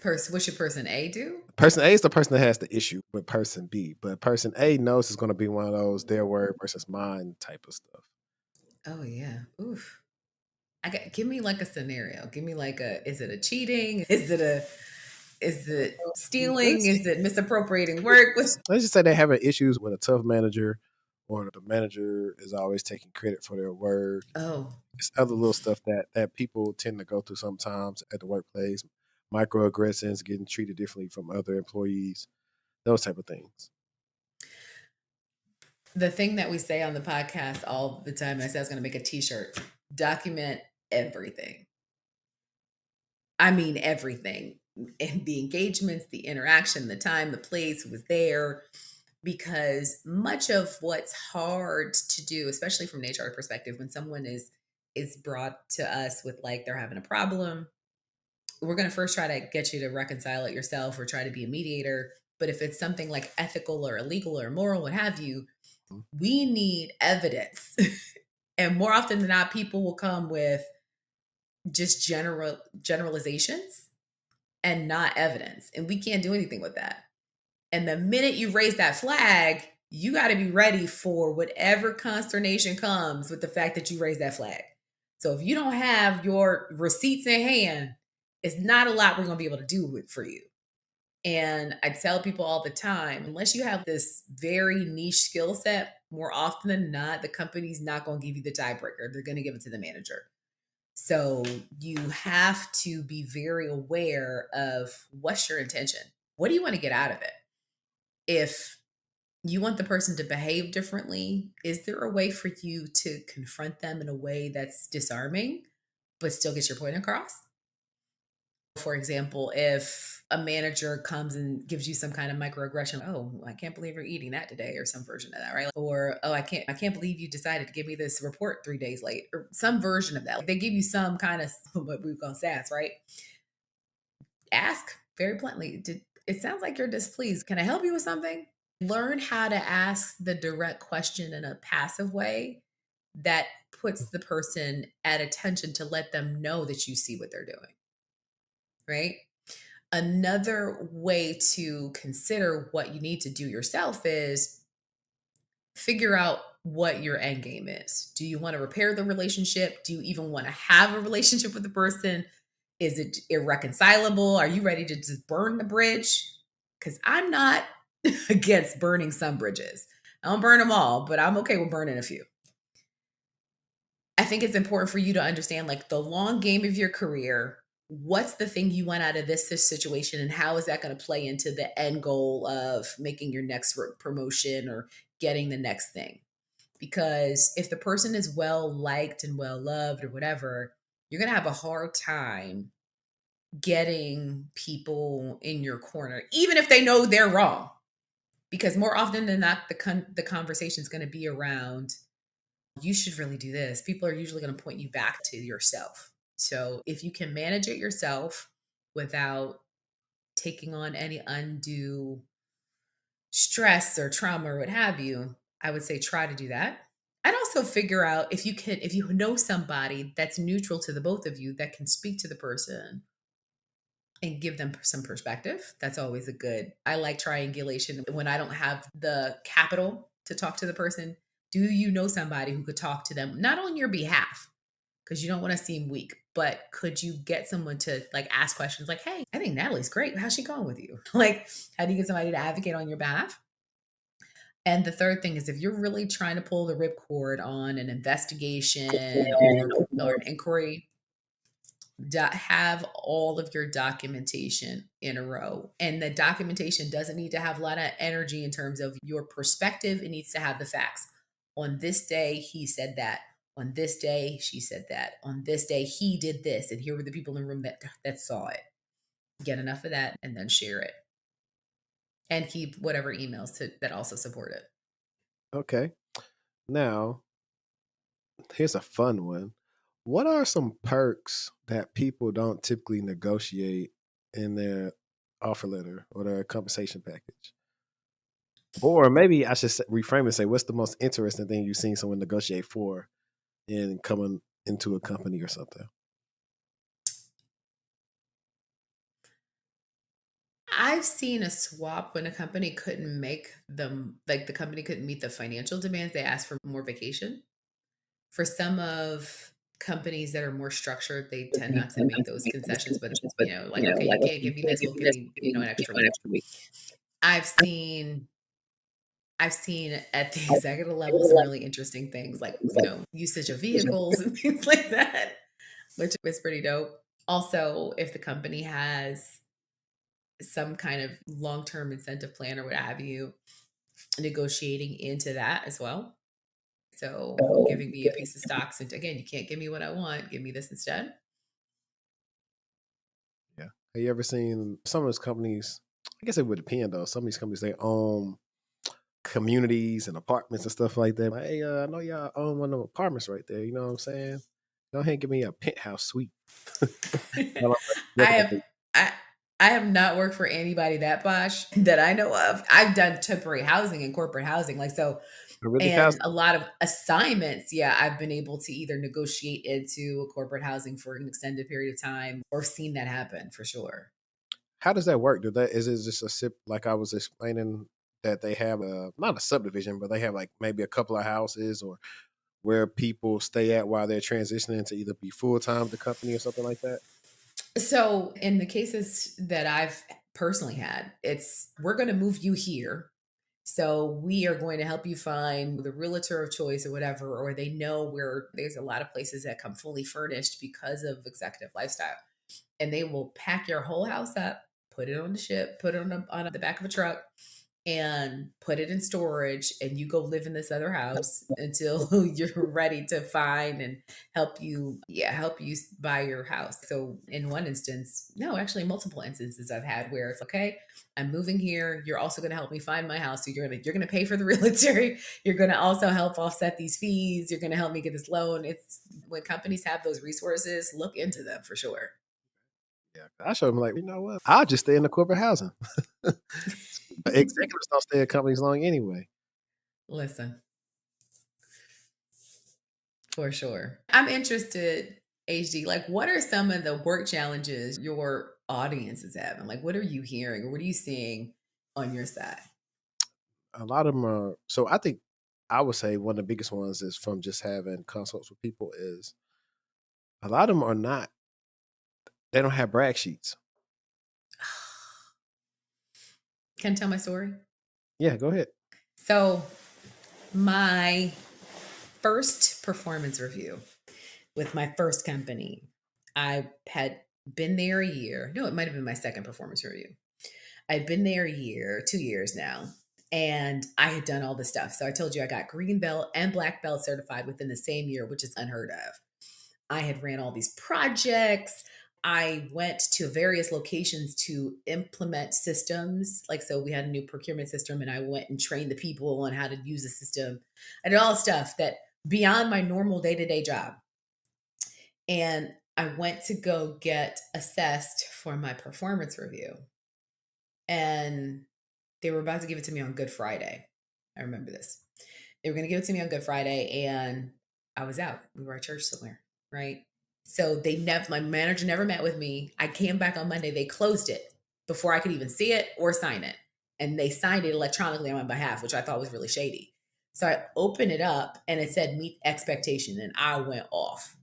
What should person A do? Person A is the person that has the issue with person B, but person A knows it's going to be one of those their word versus mine type of stuff. Oh yeah. Oof. Give me like a scenario. Give me like is it a cheating? Is it stealing? Is it misappropriating work? Let's just say they're having issues with a tough manager, or the manager is always taking credit for their word. Oh, It's other little stuff that people tend to go through sometimes at the workplace. Microaggressions, getting treated differently from other employees, those type of things. the thing that we say on the podcast all the time, I said I was going to make a t-shirt, document everything. I mean, everything. And the engagements, the interaction, the time, the place, who was there, because much of what's hard to do, especially from an HR perspective, when someone is brought to us with like they're having a problem, we're going to first try to get you to reconcile it yourself or try to be a mediator. But if it's something like ethical or illegal or immoral, what have you, we need evidence. And more often than not, people will come with just generalizations and not evidence. And we can't do anything with that. And the minute you raise that flag, you got to be ready for whatever consternation comes with the fact that you raised that flag. So if you don't have your receipts in hand, it's not a lot we're going to be able to do for you. And I tell people all the time, unless you have this very niche skill set, more often than not, the company's not going to give you the tiebreaker. They're going to give it to the manager. So you have to be very aware of what's your intention. What do you want to get out of it? If you want the person to behave differently, is there a way for you to confront them in a way that's disarming, but still get your point across? For example, if a manager comes and gives you some kind of microaggression, oh, I can't believe you're eating that today, or some version of that, right? Or, oh, I can't believe you decided to give me this report 3 days late, or some version of that. Like they give you some kind of what we call sass, right? Ask very bluntly, it sounds like you're displeased. Can I help you with something? Learn how to ask the direct question in a passive way that puts the person at attention to let them know that you see what they're doing, right? Another way to consider what you need to do yourself is figure out what your end game is. Do you want to repair the relationship? Do you even want to have a relationship with the person? Is it irreconcilable? Are you ready to just burn the bridge? Because I'm not against burning some bridges. I don't burn them all, but I'm okay with burning a few. I think it's important for you to understand like the long game of your career. What's the thing you want out of this situation, and how is that going to play into the end goal of making your next promotion or getting the next thing? Because if the person is well liked and well loved or whatever, you're going to have a hard time getting people in your corner, even if they know they're wrong. Because more often than not, the conversation is going to be around, you should really do this. People are usually going to point you back to yourself. So if you can manage it yourself without taking on any undue stress or trauma or what have you, I would say try to do that. I'd also figure out if you know somebody that's neutral to the both of you that can speak to the person and give them some perspective. That's always a good. I like triangulation when I don't have the capital to talk to the person. Do you know somebody who could talk to them, not on your behalf, because you don't want to seem weak, but could you get someone to like ask questions like, hey, I think Natalie's great. How's she going with you? Like, how do you get somebody to advocate on your behalf? And the third thing is if you're really trying to pull the ripcord on an investigation or an inquiry, have all of your documentation in a row. And the documentation doesn't need to have a lot of energy in terms of your perspective. It needs to have the facts. On this day, he said that. On this day, she said that. On this day, he did this. And here were the people in the room that saw it. Get enough of that and then share it. And keep whatever emails that also support it. Okay. Now, here's a fun one. What are some perks that people don't typically negotiate in their offer letter or their compensation package? Or maybe I should reframe and say, what's the most interesting thing you've seen someone negotiate for in coming into a company or something? I've seen a swap when a company couldn't make them, like the company couldn't meet the financial demands. They asked for more vacation. For some of companies that are more structured, they tend not to make those concessions, but like, okay, you can't give me this, we'll give you, an extra week. I've seen I've seen at the executive level some really interesting things like, usage of vehicles and things like that, which is pretty dope. Also, if the company has some kind of long-term incentive plan or what have you, negotiating into that as well. So giving me a piece of stocks, and again, you can't give me what I want, give me this instead. Yeah. Have you ever seen some of those companies? I guess it would depend though. Some of these companies, they own communities and apartments and stuff like that. Like, hey, I know y'all own one of the apartments right there. You know what I'm saying? Go ahead and give me a penthouse suite. I don't know if I that's what have I I have not worked for anybody that posh that I know of. I've done temporary housing and corporate housing, like so, it really counts. and a lot of assignments. Yeah, I've been able to either negotiate into a corporate housing for an extended period of time or seen that happen for sure. How does that work? Is it just a sip like I was explaining that they have a not a subdivision, but they have like maybe a couple of houses or where people stay at while they're transitioning to either be full time with the company or something like that? So, in the cases that I've personally had, it's we're going to move you here. So, we are going to help you find the realtor of choice or whatever, or they know where there's a lot of places that come fully furnished because of executive lifestyle. And they will pack your whole house up, put it on the ship, put it on the back of a truck, and put it in storage, and you go live in this other house until you're ready to find and help you buy your house. So in one instance, no, actually multiple instances I've had where it's okay, I'm moving here, you're also going to help me find my house, so you're going to pay for the realtor, you're going to also help offset these fees, you're going to help me get this loan. It's when companies have those resources, look into them for sure. Yeah. I showed them like, you know what? I'll just stay in the corporate housing. But executives don't stay at companies long anyway. Listen, for sure. I'm interested, HD, like what are some of the work challenges your audience is having? Like what are you hearing or what are you seeing on your side? A lot of them are so I think I would say one of the biggest ones is from just having consults with people is a lot of them are not they don't have brag sheets. Can I tell my story? Yeah, go ahead. So my first performance review with my first company, I had been there a year. No, it might have been my second performance review. I'd been there a year, 2 years now, and I had done all this stuff. So I told you I got green belt and black belt certified within the same year, which is unheard of. I had ran all these projects. I went to various locations to implement systems. Like, so we had a new procurement system, and I went and trained the people on how to use the system. I did all the stuff that beyond my normal day to day job. And I went to go get assessed for my performance review. And they were about to give it to me on Good Friday. I remember this. They were going to give it to me on Good Friday, and I was out. We were at church somewhere, right? So my manager never met with me. I came back on Monday. They closed it before I could even see it or sign it. And they signed it electronically on my behalf, which I thought was really shady. So I opened it up and it said meet expectation. And I went off.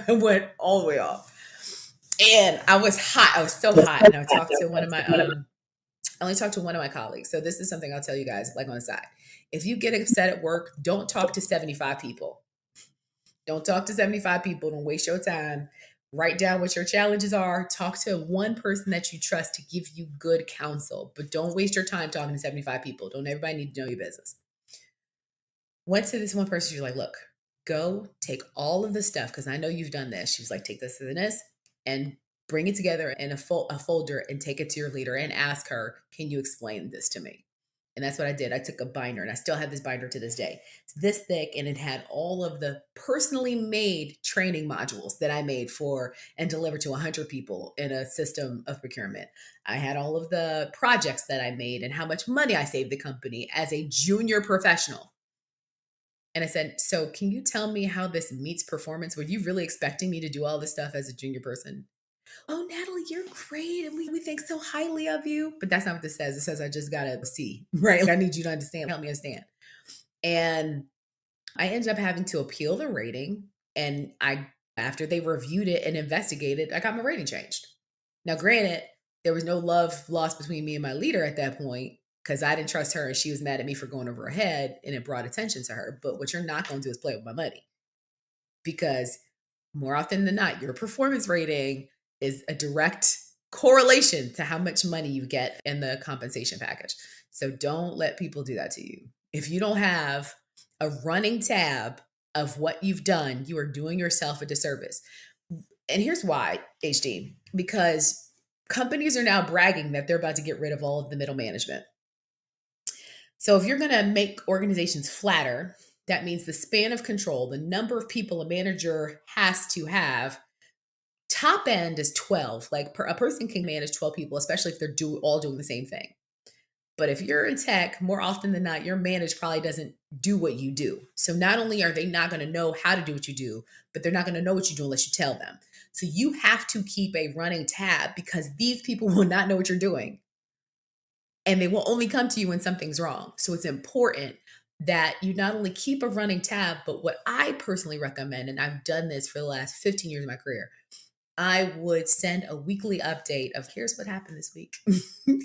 I went all the way off. And I was hot. I was so hot. And I talked to one of my I only talked to one of my colleagues. So this is something I'll tell you guys, like on the side. If you get upset at work, don't talk to 75 people. Don't talk to 75 people. Don't waste your time. Write down what your challenges are. Talk to one person that you trust to give you good counsel, but don't waste your time talking to 75 people. Don't everybody need to know your business. Went to this one person. She's like, look, go take all of the stuff because I know you've done this. She was like, take this and this and bring it together in a folder and take it to your leader and ask her, can you explain this to me? And that's what I did. I took a binder, and I still have this binder to this day. It's this thick, and it had all of the personally made training modules that I made for and delivered to 100 people in a system of procurement. I had all of the projects that I made and how much money I saved the company as a junior professional. And I said, so can you tell me how this meets performance? Were you really expecting me to do all this stuff as a junior person? Oh, Natalie, you're great. And we think so highly of you. But that's not what this says. It says, I just got a C, right? Like, I need you to understand, help me understand. And I ended up having to appeal the rating. And after they reviewed it and investigated, I got my rating changed. Now, granted, there was no love lost between me and my leader at that point because I didn't trust her and she was mad at me for going over her head and it brought attention to her. But what you're not going to do is play with my money, because more often than not, your performance rating is a direct correlation to how much money you get in the compensation package. So don't let people do that to you. If you don't have a running tab of what you've done, you are doing yourself a disservice. And here's why, HD, because companies are now bragging that they're about to get rid of all of the middle management. So if you're going to make organizations flatter, that means the span of control, the number of people a manager has to have, top end is 12. Like a person can manage 12 people, especially if they're all doing the same thing. But if you're in tech, more often than not, your manager probably doesn't do what you do. So not only are they not going to know how to do what you do, but they're not going to know what you do unless you tell them. So you have to keep a running tab, because these people will not know what you're doing. And they will only come to you when something's wrong. So it's important that you not only keep a running tab, but what I personally recommend, and I've done this for the last 15 years of my career, I would send a weekly update of, here's what happened this week.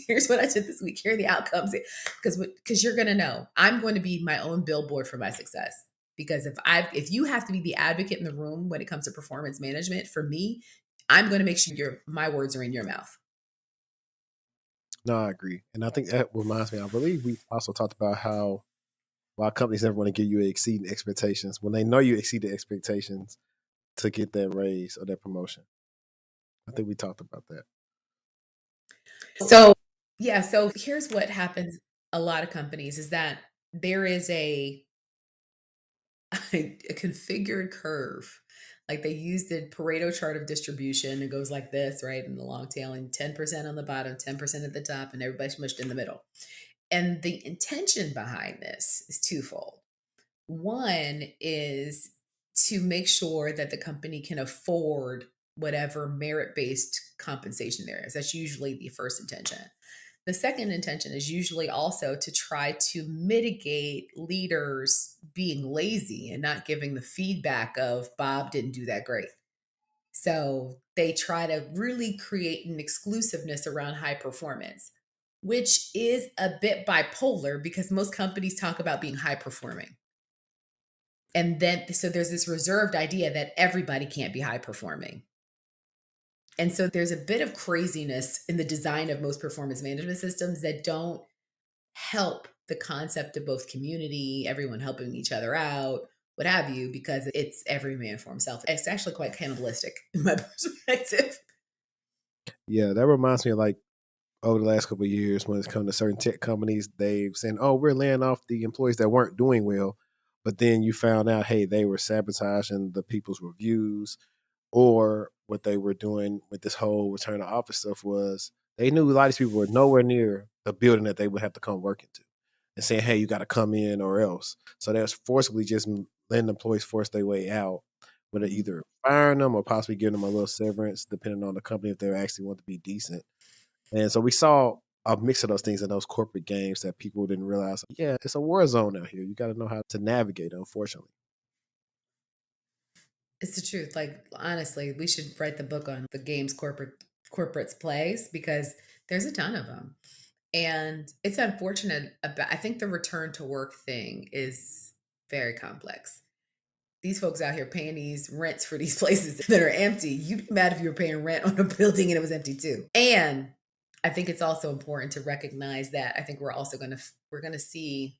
Here's what I did this week. Here are the outcomes. Because you're going to know. I'm going to be my own billboard for my success. Because if you have to be the advocate in the room when it comes to performance management, for me, I'm going to make sure my words are in your mouth. No, I agree. And I think that reminds me, I believe we also talked about how why companies never want to give you exceeding expectations when they know you exceed the expectations to get that raise or that promotion. I think we talked about that. So here's what happens a lot of companies is that there is a configured curve. Like they use the Pareto chart of distribution. It goes like this, right? In the long tail, and 10% on the bottom, 10% at the top, and everybody smushed in the middle. And the intention behind this is twofold. One is to make sure that the company can afford whatever merit-based compensation there is. That's usually the first intention. The second intention is usually also to try to mitigate leaders being lazy and not giving the feedback of Bob didn't do that great. So they try to really create an exclusiveness around high performance, which is a bit bipolar because most companies talk about being high performing. And then, so there's this reserved idea that everybody can't be high performing. And so there's a bit of craziness in the design of most performance management systems that don't help the concept of both community, everyone helping each other out, what have you, because it's every man for himself. It's actually quite cannibalistic in my perspective. Yeah, that reminds me of like over the last couple of years when it's come to certain tech companies, they've said, oh, we're laying off the employees that weren't doing well. But then you found out, hey, they were sabotaging the people's reviews, or what they were doing with this whole return to office stuff was they knew a lot of these people were nowhere near the building that they would have to come work into and saying, hey, you got to come in or else. So that's forcibly just letting employees force their way out, whether either firing them or possibly giving them a little severance, depending on the company if they actually want to be decent. And so we saw a mix of those things in those corporate games that people didn't realize. Yeah, it's a war zone out here. You got to know how to navigate, unfortunately. It's the truth. Like, honestly, we should write the book on the games corporates plays, because there's a ton of them. And it's unfortunate I think the return to work thing is very complex. These folks out here paying these rents for these places that are empty. You'd be mad if you were paying rent on a building and it was empty too. And I think it's also important to recognize that I think we're going to see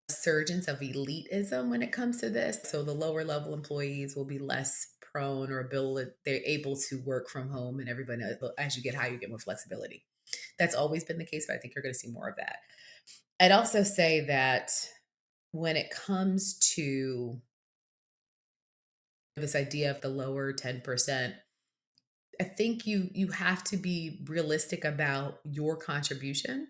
a surgence of elitism when it comes to this. So the lower level employees will be less prone or they're able to work from home, and everybody knows, as you get higher, you get more flexibility. That's always been the case, but I think you're going to see more of that. I'd also say that when it comes to this idea of the lower 10%, I think you have to be realistic about your contribution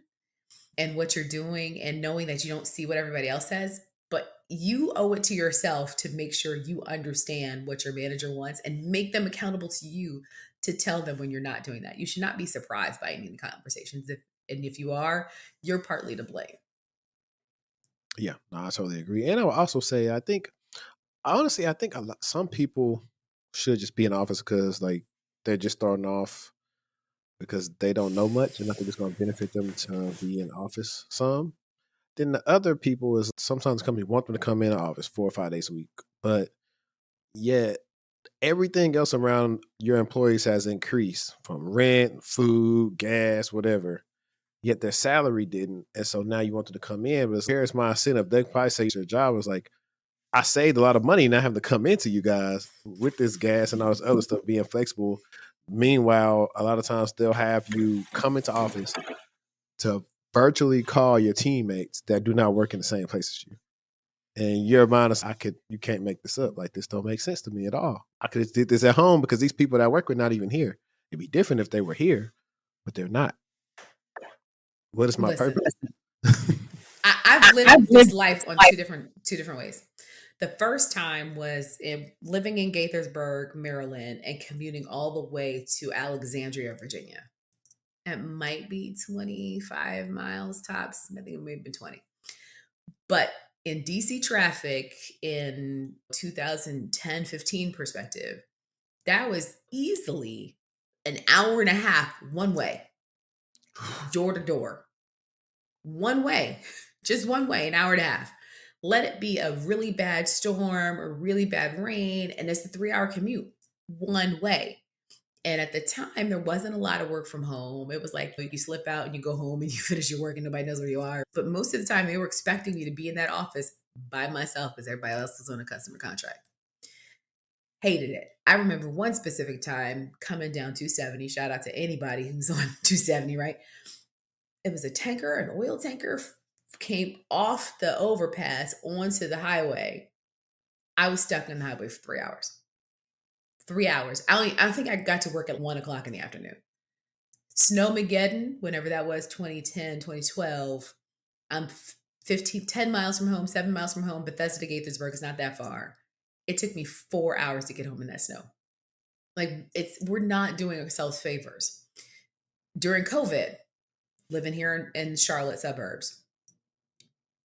and what you're doing, and knowing that you don't see what everybody else says, but you owe it to yourself to make sure you understand what your manager wants and make them accountable to you to tell them when you're not doing that. You should not be surprised by any of the conversations. And if you are, you're partly to blame. Yeah, no, I totally agree. And I would also say, honestly, I think some people should just be in office because like they're just starting off because they don't know much, and I think it's going to benefit them to be in office some. Then the other people is sometimes companies want them to come in office 4 or 5 days a week, but yet everything else around your employees has increased from rent, food, gas, whatever. Yet their salary didn't, and so now you want them to come in. But here's my incentive. They probably say your job was like, I saved a lot of money not having to come into you guys with this gas and all this other stuff being flexible. Meanwhile, a lot of times they'll have you come into office to virtually call your teammates that do not work in the same place as you. And your mind is, you can't make this up. Like, this don't make sense to me at all. I could have did this at home because these people that I work with not even here. It'd be different if they were here, but they're not. What is my Listen, purpose? I've lived this life on two different ways. The first time was living in Gaithersburg, Maryland, and commuting all the way to Alexandria, Virginia. It might be 25 miles tops. I think it may have been 20. But in DC traffic in 2010-15 perspective, that was easily an hour and a half one way, door to door. One way, just one way, an hour and a half. Let it be a really bad storm or really bad rain, and it's a 3-hour commute one way. And at the time, there wasn't a lot of work from home. It was like you slip out and you go home and you finish your work and nobody knows where you are. But most of the time, they were expecting me to be in that office by myself because everybody else was on a customer contract. Hated it. I remember one specific time coming down 270. Shout out to anybody who's on 270, right? It was a tanker, an oil tanker came off the overpass onto the highway. I was stuck on the highway for 3 hours. 3 hours. I think I got to work at 1 o'clock in the afternoon. Snowmageddon, whenever that was, 2010, 2012, I'm 10 miles from home, 7 miles from home. Bethesda to Gaithersburg is not that far. It took me 4 hours to get home in that snow. Like, we're not doing ourselves favors. During COVID, living here in Charlotte suburbs,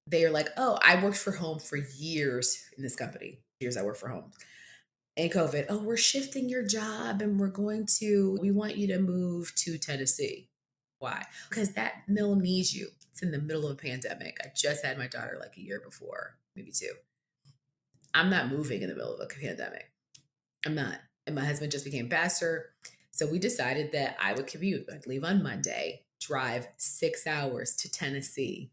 they are like, oh, I worked for home for years in this company. Years I worked for home. In COVID, oh, we're shifting your job and we want you to move to Tennessee. Why? Because that mill needs you. It's in the middle of a pandemic. I just had my daughter like a year before, maybe 2. I'm not moving in the middle of a pandemic. I'm not. And my husband just became pastor. So we decided that I would commute. I'd leave on Monday, drive 6 hours to Tennessee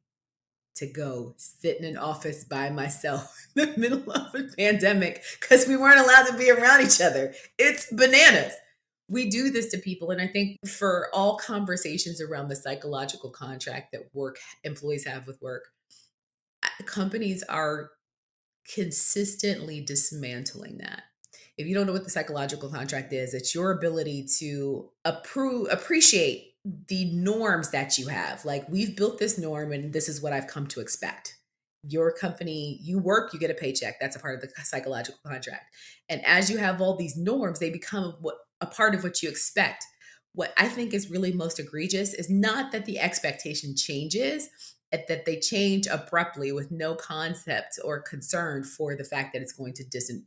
to go sit in an office by myself in the middle of a pandemic because we weren't allowed to be around each other. It's bananas. We do this to people. And I think for all conversations around the psychological contract that employees have with work, companies are consistently dismantling that. If you don't know what the psychological contract is, it's your ability to appreciate the norms that you have. Like, we've built this norm and this is what I've come to expect. Your company, you work, you get a paycheck. That's a part of the psychological contract. And as you have all these norms, they become a part of what you expect. What I think is really most egregious is not that the expectation changes, that they change abruptly with no concept or concern for the fact that it's going to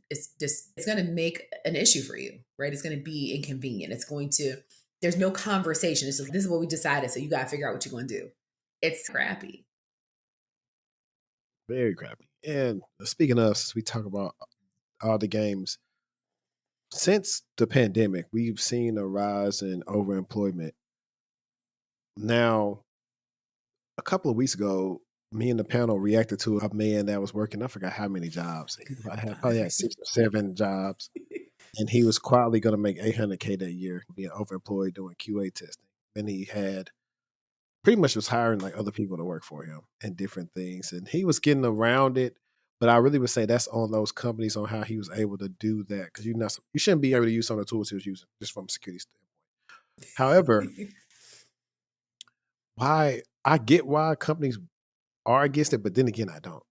it's going to make an issue for you, right? It's going to be inconvenient. There's no conversation. It's just, this is what we decided, so you got to figure out what you're going to do. It's crappy. Very crappy. And speaking of, since we talk about all the games, since the pandemic, we've seen a rise in overemployment. Now, a couple of weeks ago, me and the panel reacted to a man that was working, I forgot how many jobs. He probably had 6 or 7 jobs. And he was quietly going to make $800K that year, being overemployed doing QA testing. And he had pretty much was hiring like other people to work for him and different things. And he was getting around it. But I really would say that's on those companies on how he was able to do that. Because you shouldn't be able to use some of the tools he was using just from a security standpoint. However, why I get why companies are against it, but then again, I don't.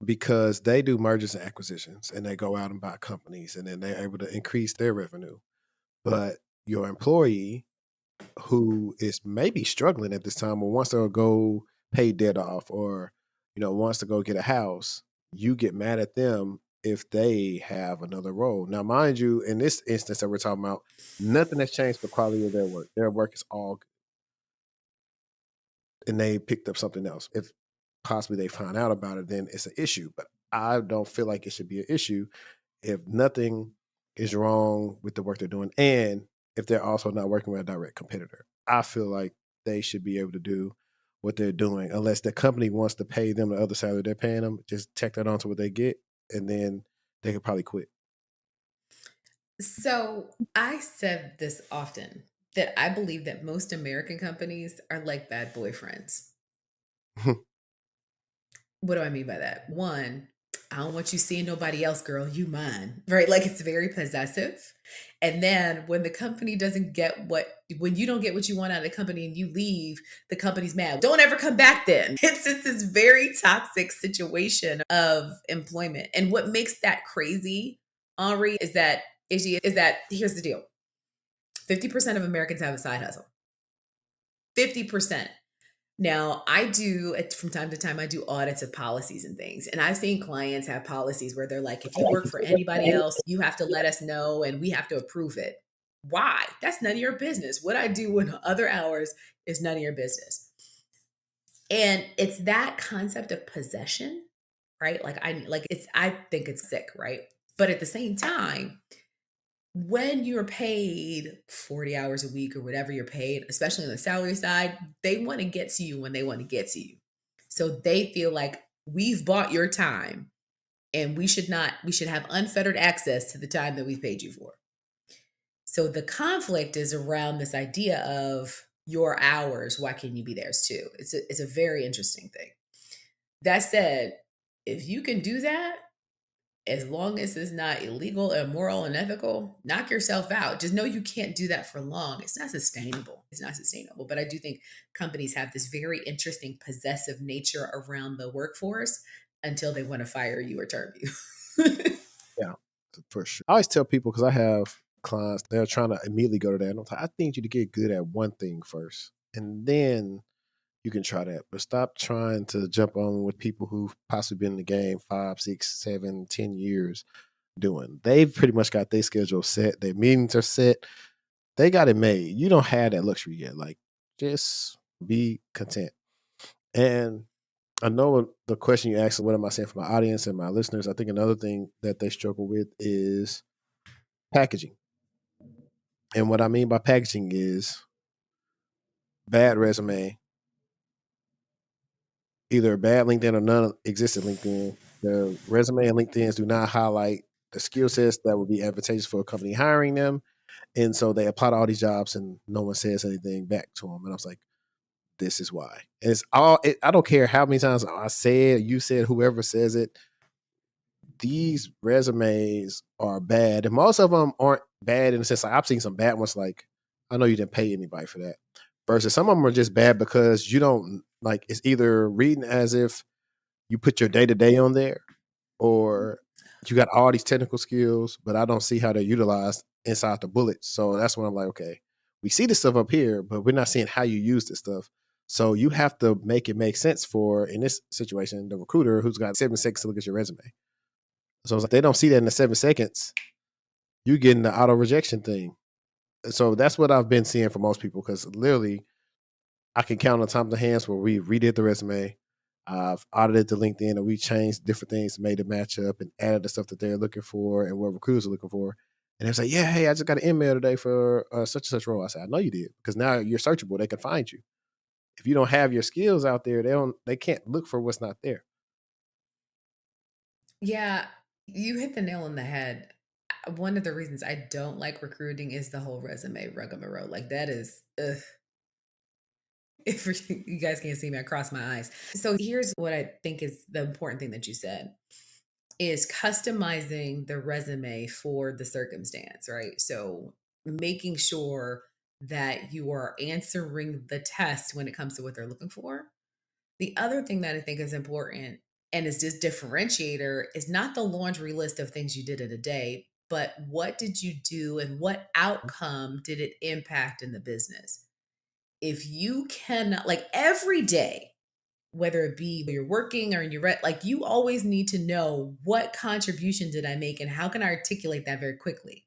Because they do mergers and acquisitions and they go out and buy companies and then they're able to increase their revenue. But your employee who is maybe struggling at this time or wants to go pay debt off or wants to go get a house, you get mad at them if they have another role. Now, mind you, in this instance that we're talking about, nothing has changed the quality of their work. Their work is all good. And they picked up something else. If possibly they find out about it, then it's an issue. But I don't feel like it should be an issue if nothing is wrong with the work they're doing and if they're also not working with a direct competitor. I feel like they should be able to do what they're doing unless the company wants to pay them the other salary they're paying them, just tack that on to what they get, and then they could probably quit. So I said this often that I believe that most American companies are like bad boyfriends. What do I mean by that? One, I don't want you seeing nobody else, girl. You mine, right? Like it's very possessive. And then when the company doesn't get when you don't get what you want out of the company and you leave, the company's mad. Don't ever come back then. It's just this very toxic situation of employment. And what makes that crazy, Henri, is that here's the deal. 50% of Americans have a side hustle. 50%. Now, from time to time, I do audits of policies and things. And I've seen clients have policies where they're like, if you work for anybody else, you have to let us know and we have to approve it. Why? That's none of your business. What I do in other hours is none of your business. And it's that concept of possession, right? I think it's sick, right? But at the same time, when you're paid 40 hours a week or whatever you're paid, especially on the salary side, they want to get to you when they want to get to you. So they feel like we've bought your time and we should have unfettered access to the time that we've paid you for. So the conflict is around this idea of your hours, why can't you be theirs too? It's a very interesting thing. That said, if you can do that, as long as it's not illegal, immoral, and unethical, knock yourself out. Just know you can't do that for long. It's not sustainable. It's not sustainable. But I do think companies have this very interesting possessive nature around the workforce until they want to fire you or term you. Yeah, for sure. I always tell people, because I have clients, they're trying to immediately go to that. And I'm like, I think you to get good at one thing first, and then you can try that. But stop trying to jump on with people who've possibly been in the game 5, 6, 7, 10 years doing. They've pretty much got their schedule set, their meetings are set, they got it made. You don't have that luxury yet. Like, just be content. And I know the question you asked, what am I saying for my audience and my listeners? I think another thing that they struggle with is packaging. And what I mean by packaging is bad resume, either a bad LinkedIn or non-existent LinkedIn. The resume and LinkedIn's do not highlight the skill sets that would be advantageous for a company hiring them. And so they apply to all these jobs and no one says anything back to them. And I was like, this is why. And I don't care how many times I said, you said, whoever says it, these resumes are bad. And most of them aren't bad in the sense, like I've seen some bad ones, like I know you didn't pay anybody for that. Versus some of them are just bad because you don't, like, it's either reading as if you put your day-to-day on there, or you got all these technical skills, but I don't see how they're utilized inside the bullets. So that's when I'm like, okay, we see this stuff up here, but we're not seeing how you use this stuff. So you have to make it make sense for, in this situation, the recruiter who's got 7 seconds to look at your resume. So it's like they don't see that in the 7 seconds, you getting the auto rejection thing. So that's what I've been seeing for most people, because literally I can count on the top of the hands where we redid the resume. I've audited the LinkedIn and we changed different things, made it match up, and added the stuff that they're looking for and what recruiters are looking for. And they say, yeah, hey, I just got an email today for such and such role. I said, I know you did, because now you're searchable. They can find you. If you don't have your skills out there, they can't look for what's not there. Yeah, you hit the nail on the head. One of the reasons I don't like recruiting is the whole resume rigmarole. Like that is, ugh. If you guys can't see me, I cross my eyes. So here's what I think is the important thing that you said is customizing the resume for the circumstance, right? So making sure that you are answering the test when it comes to what they're looking for. The other thing that I think is important and is this differentiator is not the laundry list of things you did in a day, but what did you do and what outcome did it impact in the business? If you cannot, like every day, whether it be you're working or you're like, you always need to know what contribution did I make and how can I articulate that very quickly?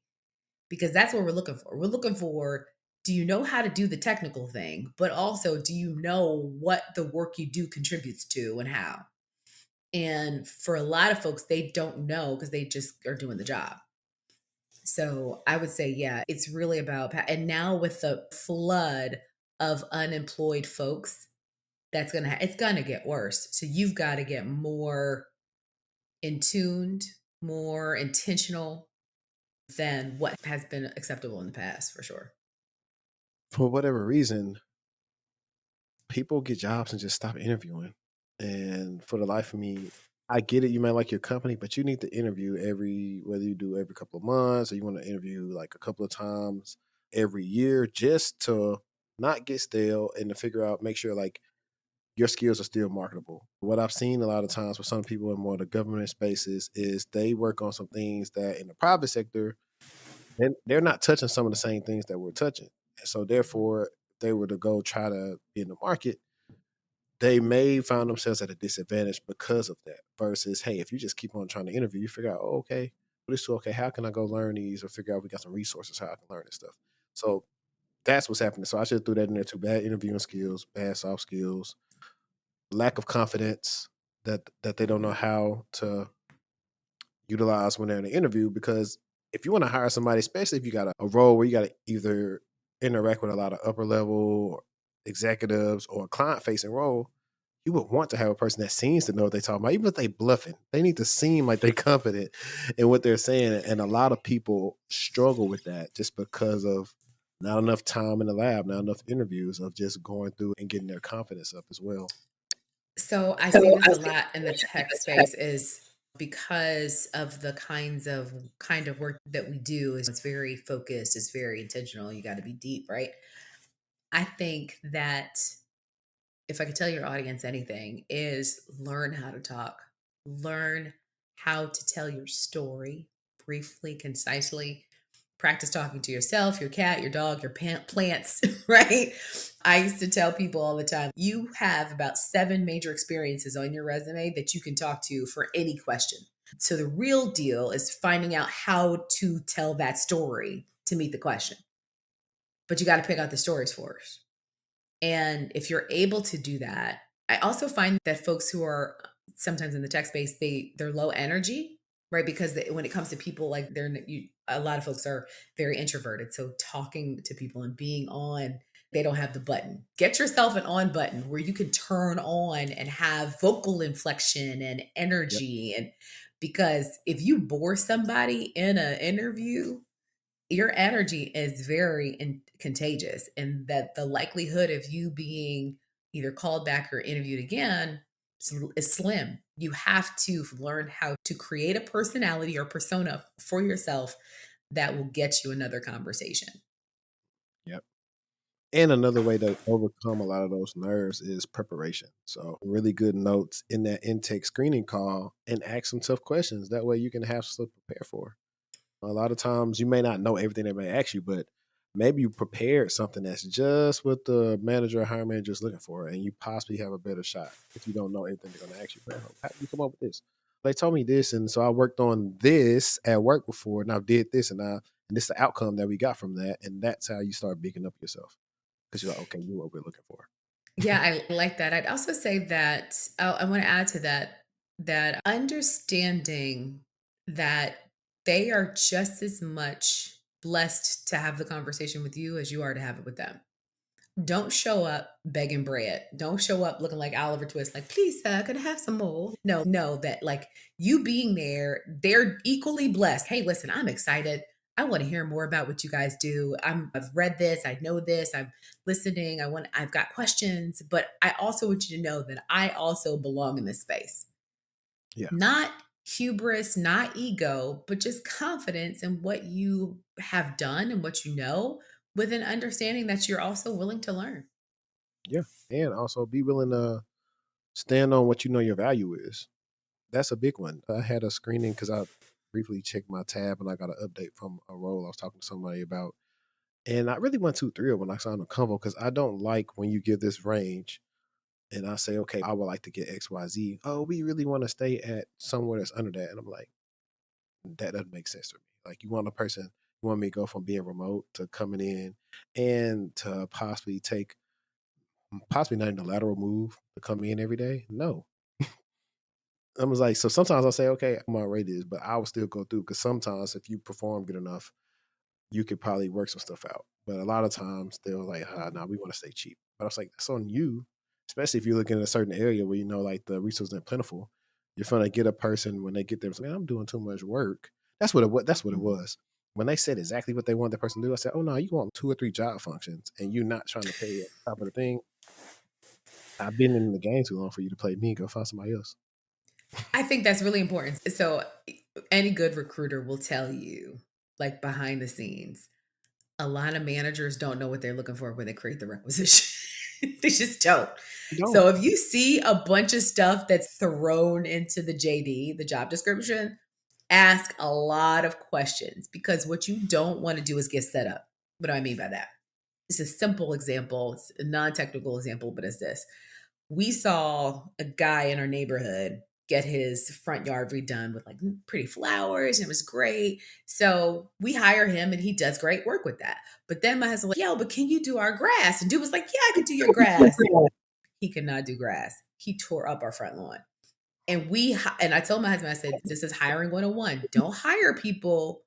Because that's what we're looking for. We're looking for, do you know how to do the technical thing, but also do you know what the work you do contributes to and how? And for a lot of folks, they don't know because they just are doing the job. So I would say, yeah, it's really about, and now with the flood of unemployed folks, it's gonna get worse. So you've got to get more in tuned, more intentional than what has been acceptable in the past, for sure. For whatever reason, people get jobs and just stop interviewing. And for the life of me, I get it. You might like your company, but you need to interview whether you do every couple of months or you want to interview like a couple of times every year just to not get stale and to figure out, make sure like your skills are still marketable. What I've seen a lot of times with some people in more of the government spaces is they work on some things that in the private sector, they're not touching some of the same things that we're touching. And so therefore, if they were to go try to be in the market, they may find themselves at a disadvantage because of that. Versus, hey, if you just keep on trying to interview, you figure out, oh, okay, well, this is okay. How can I go learn these or figure out we got some resources how I can learn this stuff? So that's what's happening. So I should have threw that in there too. Bad interviewing skills, bad soft skills, lack of confidence that they don't know how to utilize when they're in an interview. Because if you want to hire somebody, especially if you got a role where you got to either interact with a lot of upper level executives or a client facing role, you would want to have a person that seems to know what they're talking about. Even if they bluffing, they need to seem like they're confident in what they're saying. And a lot of people struggle with that just because of not enough time in the lab, not enough interviews of just going through and getting their confidence up as well. So I see this a lot in the tech space is because of the kind of work that we do is it's very focused, it's very intentional. You got to be deep, right? I think that if I could tell your audience anything, is learn how to talk, learn how to tell your story briefly, concisely. Practice talking to yourself, your cat, your dog, your plants, right? I used to tell people all the time, you have about 7 major experiences on your resume that you can talk to for any question. So the real deal is finding out how to tell that story to meet the question. But you got to pick out the stories first. And if you're able to do that, I also find that folks who are sometimes in the tech space, they're low energy, right? Because when it comes to people, like a lot of folks are very introverted. So talking to people and being on, they don't have the button. Get yourself an on button where you can turn on and have vocal inflection and Yep. energy. And because if you bore somebody in an interview, your energy is very contagious, and that the likelihood of you being either called back or interviewed again is slim. You have to learn how to create a personality or persona for yourself that will get you another conversation. Yep. And another way to overcome a lot of those nerves is preparation. So really good notes in that intake screening call and ask some tough questions. That way you can have stuff to prepare for. A lot of times you may not know everything they may ask you, but maybe you prepared something that's just what the manager or hiring manager is looking for, and you possibly have a better shot if you don't know anything they're going to ask you. Man, how did you come up with this? They told me this, and so I worked on this at work before, and I did this, and this is the outcome that we got from that, and that's how you start bigging up yourself because you're like, okay, you know what we're looking for. Yeah, I like that. I'd also say that I want to add to that understanding that they are just as much blessed to have the conversation with you as you are to have it with them. Don't show up begging bread. Don't show up looking like Oliver Twist, like, please, sir, could I have some more? No, that like you being there, they're equally blessed. Hey, listen, I'm excited. I want to hear more about what you guys do. I've read this, I know this, I'm listening, I've got questions, but I also want you to know that I also belong in this space. Yeah. Not hubris, not ego, but just confidence in what you have done and what you know, with an understanding that you're also willing to learn. Yeah. And also be willing to stand on what you know your value is. That's a big one. I had a screening because I briefly checked my tab and I got an update from a role I was talking to somebody about. And I really went too thrilled when I saw the convo because I don't like when you give this range and I say, okay, I would like to get XYZ. Oh, we really want to stay at somewhere that's under that. And I'm like, that doesn't make sense to me. Like, you want a person, you want me to go from being remote to coming in and to possibly not even a lateral move to come in every day? No. I was like, so sometimes I'll say, okay, my rate is, but I will still go through because sometimes if you perform good enough, you could probably work some stuff out. But a lot of times they're like, no, we want to stay cheap. But I was like, that's on you, especially if you're looking at a certain area where you know like the resources are plentiful. You're trying to get a person when they get there, it's like, man, I'm doing too much work. That's what it was. When they said exactly what they want that person to do, I said, oh no, you want 2 or 3 job functions and you're not trying to pay at the top of the thing. I've been in the game too long for you to play me. Go find somebody else. I think that's really important. So, any good recruiter will tell you, like behind the scenes, a lot of managers don't know what they're looking for when they create the requisition. They just don't. You don't. So, if you see a bunch of stuff that's thrown into the JD, the job description, ask a lot of questions, because what you don't want to do is get set up. What do I mean by that? It's a simple example, it's a non technical example, but it's this. We saw a guy in our neighborhood get his front yard redone with like pretty flowers, and it was great. So we hire him and he does great work with that. But then my husband was like, yo, but can you do our grass? And dude was like, yeah, I could do your grass. He could not do grass. He tore up our front lawn. And I told my husband, I said, this is hiring 101. Don't hire people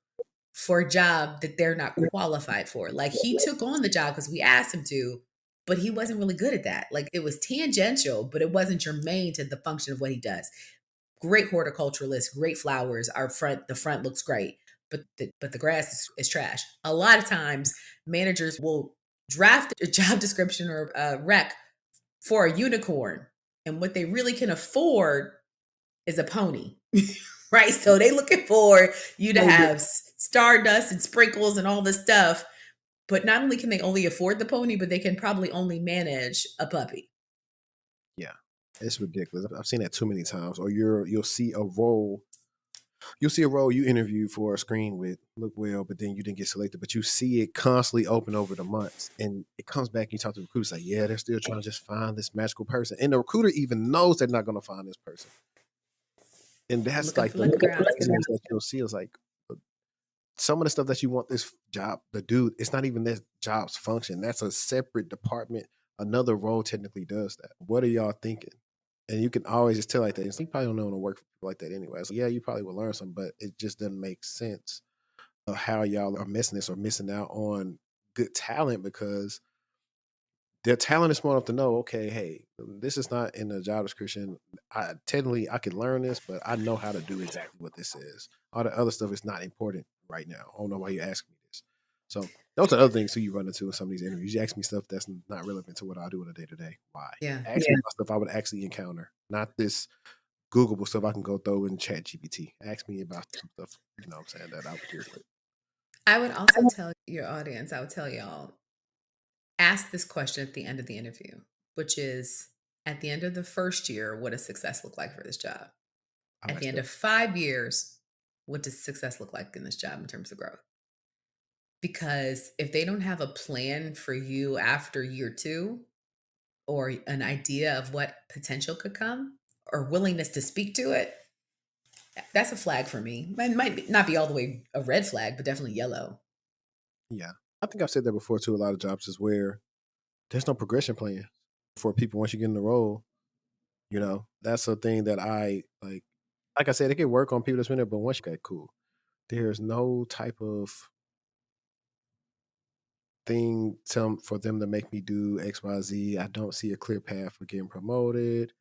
for a job that they're not qualified for. Like, he took on the job because we asked him to, but he wasn't really good at that. Like, it was tangential, but it wasn't germane to the function of what he does. Great horticulturalist, great flowers. The front looks great, but the grass is trash. A lot of times, managers will draft a job description or a rec for a unicorn, and what they really can afford is a pony. Right? So they looking for you to have stardust and sprinkles and all this stuff. But not only can they only afford the pony, but they can probably only manage a puppy. Yeah, it's ridiculous. I've seen that too many times. Or you'll see a role you interviewed for a screen with look well, but then you didn't get selected. But you see it constantly open over the months, and it comes back. And you talk to the recruiters like, yeah, they're still trying to just find this magical person, and the recruiter even knows they're not going to find this person. And that's Looking like for like a ground. that you'll see is like some of the stuff that you want this job to do. It's not even this job's function. That's a separate department. Another role technically does that. What are y'all thinking? And you can always just tell like that. You probably don't know how to work for people like that anyway. So yeah, you probably will learn some, but it just doesn't make sense of how y'all are missing this or missing out on good talent because their talent is smart enough to know, okay, hey, this is not in the job description. Technically I can learn this, but I know how to do exactly what this is. All the other stuff is not important right now. I don't know why you're asking me this. So those are other things too you run into in some of these interviews. You ask me stuff that's not relevant to what I do in a day to day. Why? Yeah. Ask me about stuff I would actually encounter, not this Googleable stuff I can go throw in Chat GPT. Ask me about some stuff, you know what I'm saying, that I would deal with. I would also tell your audience, I would tell y'all, ask this question at the end of the interview, which is, at the end of the first year, what does success look like for this job? At the end of 5 years, what does success look like in this job in terms of growth? Because if they don't have a plan for you after year 2, or an idea of what potential could come, or willingness to speak to it, that's a flag for me. It might not be all the way a red flag, but definitely yellow. Yeah. I think I've said that before too. A lot of jobs is where there's no progression plan for people once you get in the role. You know, that's a thing that I like. Like I said, it can work on people that's been there, but once you get cool, there's no type of thing for them to make me do X, Y, Z. I don't see a clear path for getting promoted.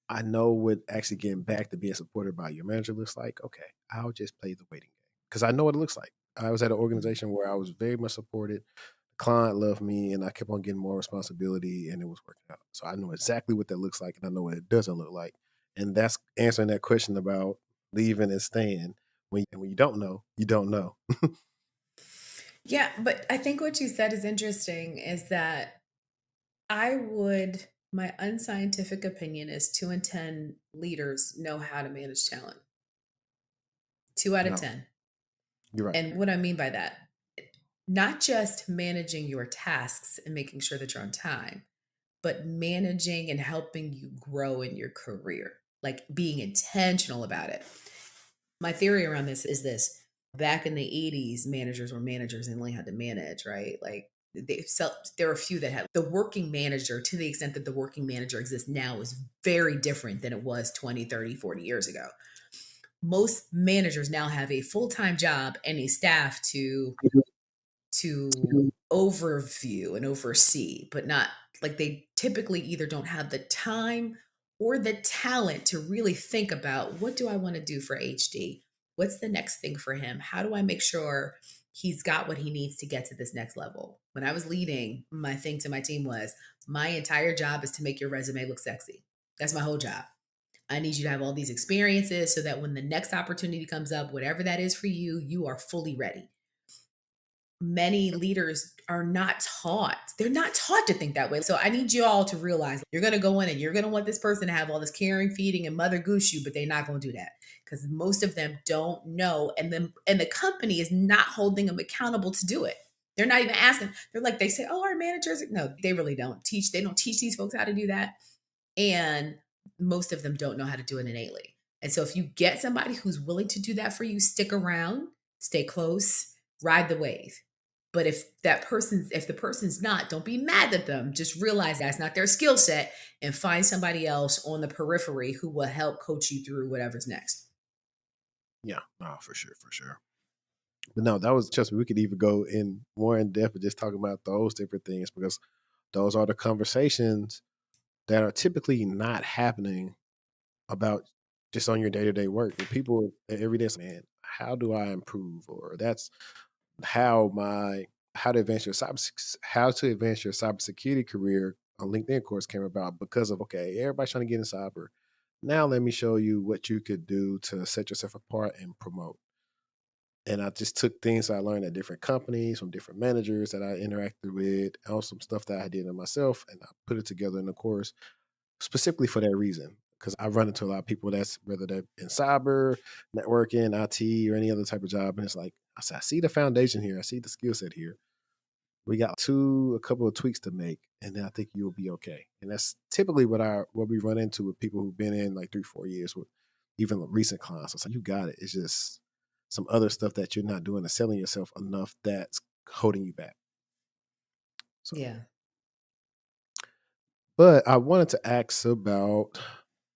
I know what actually getting back to being supported by your manager looks like. Okay, I'll just play the waiting game because I know what it looks like. I was at an organization where I was very much supported. The client loved me, and I kept on getting more responsibility, and it was working out. So I know exactly what that looks like, and I know what it doesn't look like. And that's answering that question about leaving and staying. When you don't know, you don't know. Yeah, but I think what you said is interesting is that my unscientific opinion is 2 in 10 leaders know how to manage talent. 2 out of No, 10. you're right. And what I mean by that, not just managing your tasks and making sure that you're on time, but managing and helping you grow in your career, like being intentional about it. My theory around this is this: back in the 80s, managers were managers and only had to manage, right? Like there are a few that had the working manager. To the extent that the working manager exists now is very different than it was 20, 30, 40 years ago. Most managers now have a full-time job and a staff to overview and oversee, but not like they typically either don't have the time or the talent to really think about, what do I want to do for HD? What's the next thing for him? How do I make sure he's got what he needs to get to this next level? When I was leading, my thing to my team was, my entire job is to make your resume look sexy. That's my whole job. I need you to have all these experiences so that when the next opportunity comes up, whatever that is for you, you are fully ready. Many leaders are not taught. They're not taught to think that way. So I need you all to realize, you're going to go in and you're going to want this person to have all this caring, feeding, and mother goose you, but they're not going to do that because most of them don't know. And the company is not holding them accountable to do it. They're not even asking. They're like, they say, oh, our managers. No, they really don't teach. They don't teach these folks how to do that. And most of them don't know how to do it innately. And so if you get somebody who's willing to do that for you, stick around, stay close, ride the wave. But if the person's not, don't be mad at them. Just realize that's not their skill set and find somebody else on the periphery who will help coach you through whatever's next. Yeah, no, for sure, for sure. But no, that was just, we could even go in more in depth and just talk about those different things, because those are the conversations that are typically not happening about just on your day to day work. And people every day say, man, how do I improve? Or that's how my how to advance your how to advance your cybersecurity career on LinkedIn course came about, because of, okay, everybody's trying to get in cyber. Now let me show you what you could do to set yourself apart and promote. And I just took things I learned at different companies from different managers that I interacted with, and some stuff that I did in myself, and I put it together in the course specifically for that reason. Because I run into a lot of people that's, whether they're in cyber, networking, IT, or any other type of job, and it's like, I said, I see the foundation here, I see the skill set here. We got a couple of tweaks to make, and then I think you'll be okay. And that's typically what we run into with people who've been in like 3-4 years with even recent clients. It's like, you got it. It's just some other stuff that you're not doing and selling yourself enough that's holding you back. So, Yeah. but I wanted to ask about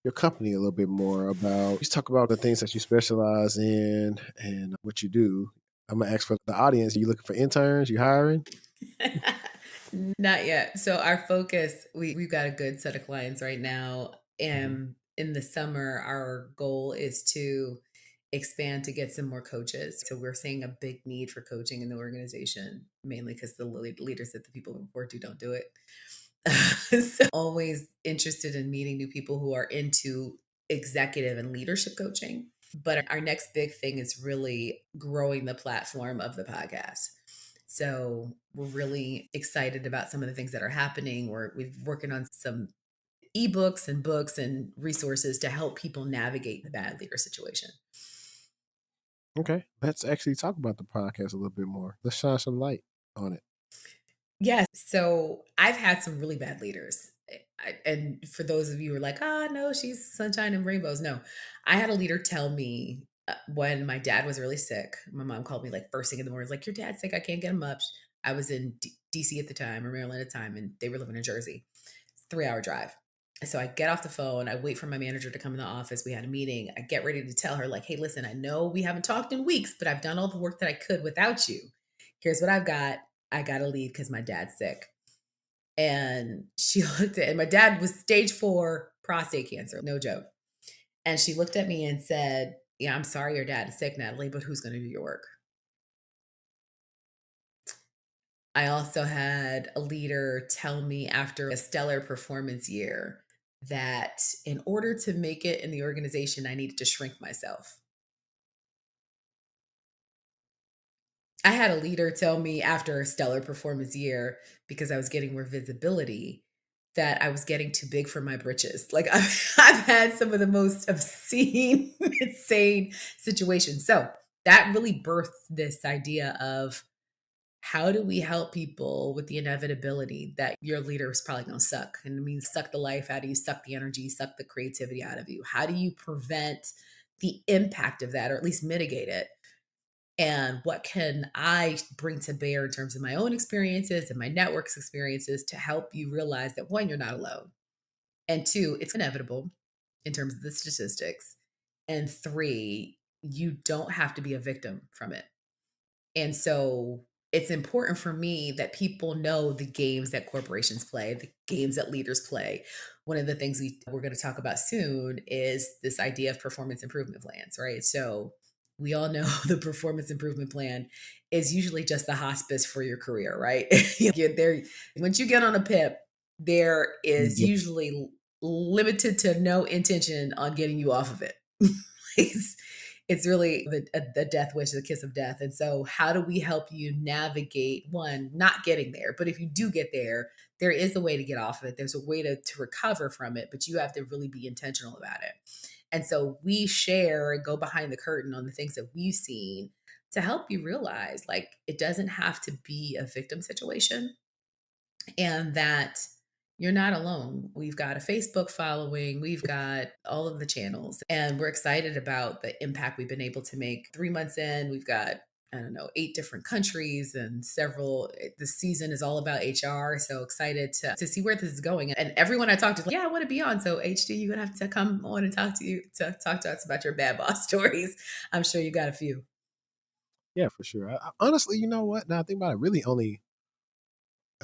your company a little bit more. About, just talk about the things that you specialize in and what you do. I'm gonna ask for the audience. Are you looking for interns? You hiring? Not yet. So our focus, we've got a good set of clients right now. And in the summer, our goal is to expand to get some more coaches. So we're seeing a big need for coaching in the organization, mainly because the leaders that the people report to don't do it. So always interested in meeting new people who are into executive and leadership coaching. But our next big thing is really growing the platform of the podcast. So we're really excited about some of the things that are happening. We're working on some ebooks and books and resources to help people navigate the bad leader situation. Okay, let's actually talk about the podcast a little bit more. Let's shine some light on it. Yes. So I've had some really bad leaders. And for those of you who are like, no, she's sunshine and rainbows. No, I had a leader tell me when my dad was really sick. My mom called me like first thing in the morning, like, your dad's sick. I can't get him up. I was in DC at the time, or Maryland at the time, and they were living in Jersey. It's a 3-hour drive. So I get off the phone. I wait for my manager to come in the office. We had a meeting. I get ready to tell her, like, hey, listen, I know we haven't talked in weeks, but I've done all the work that I could without you. Here's what I've got. I got to leave because my dad's sick. And she looked at, and my dad was stage 4 prostate cancer, no joke. And she looked at me and said, yeah, I'm sorry your dad is sick, Natalie, but who's going to do your work? I also had a leader tell me after a stellar performance year that in order to make it in the organization, I needed to shrink myself. I had a leader tell me after a stellar performance year, because I was getting more visibility, that I was getting too big for my britches. Like I've had some of the most obscene, insane situations. So that really birthed this idea of how do we help people with the inevitability that your leader is probably going to suck? And it means suck the life out of you, suck the energy, suck the creativity out of you. How do you prevent the impact of that, or at least mitigate it? And what can I bring to bear in terms of my own experiences and my network's experiences to help you realize that one, you're not alone. And two, it's inevitable in terms of the statistics. And three, you don't have to be a victim from it. And so it's important for me that people know the games that corporations play, the games that leaders play. One of the things we're going to talk about soon is this idea of performance improvement plans, right? So we all know the performance improvement plan is usually just the hospice for your career, right? You get there, once you get on a PIP, there is Yeah. usually limited to no intention on getting you off of it. it's, it's really the death wish, the kiss of death. And so, how do we help you navigate one, not getting there? But if you do get there, there is a way to get off of it. There's a way to recover from it, but you have to really be intentional about it. And so, we share and go behind the curtain on the things that we've seen to help you realize like it doesn't have to be a victim situation, and that you're not alone. We've got a Facebook following, we've got all of the channels, and we're excited about the impact we've been able to make. 3 months in, we've got, I don't know, 8 different countries and several. This season is all about HR. So excited to see where this is going. And everyone I talk to is like, yeah, I want to be on. So HD, you're gonna have to come on and talk to us about your bad boss stories. I'm sure you got a few. Yeah, for sure. Honestly, you know what? Now I think about it, really only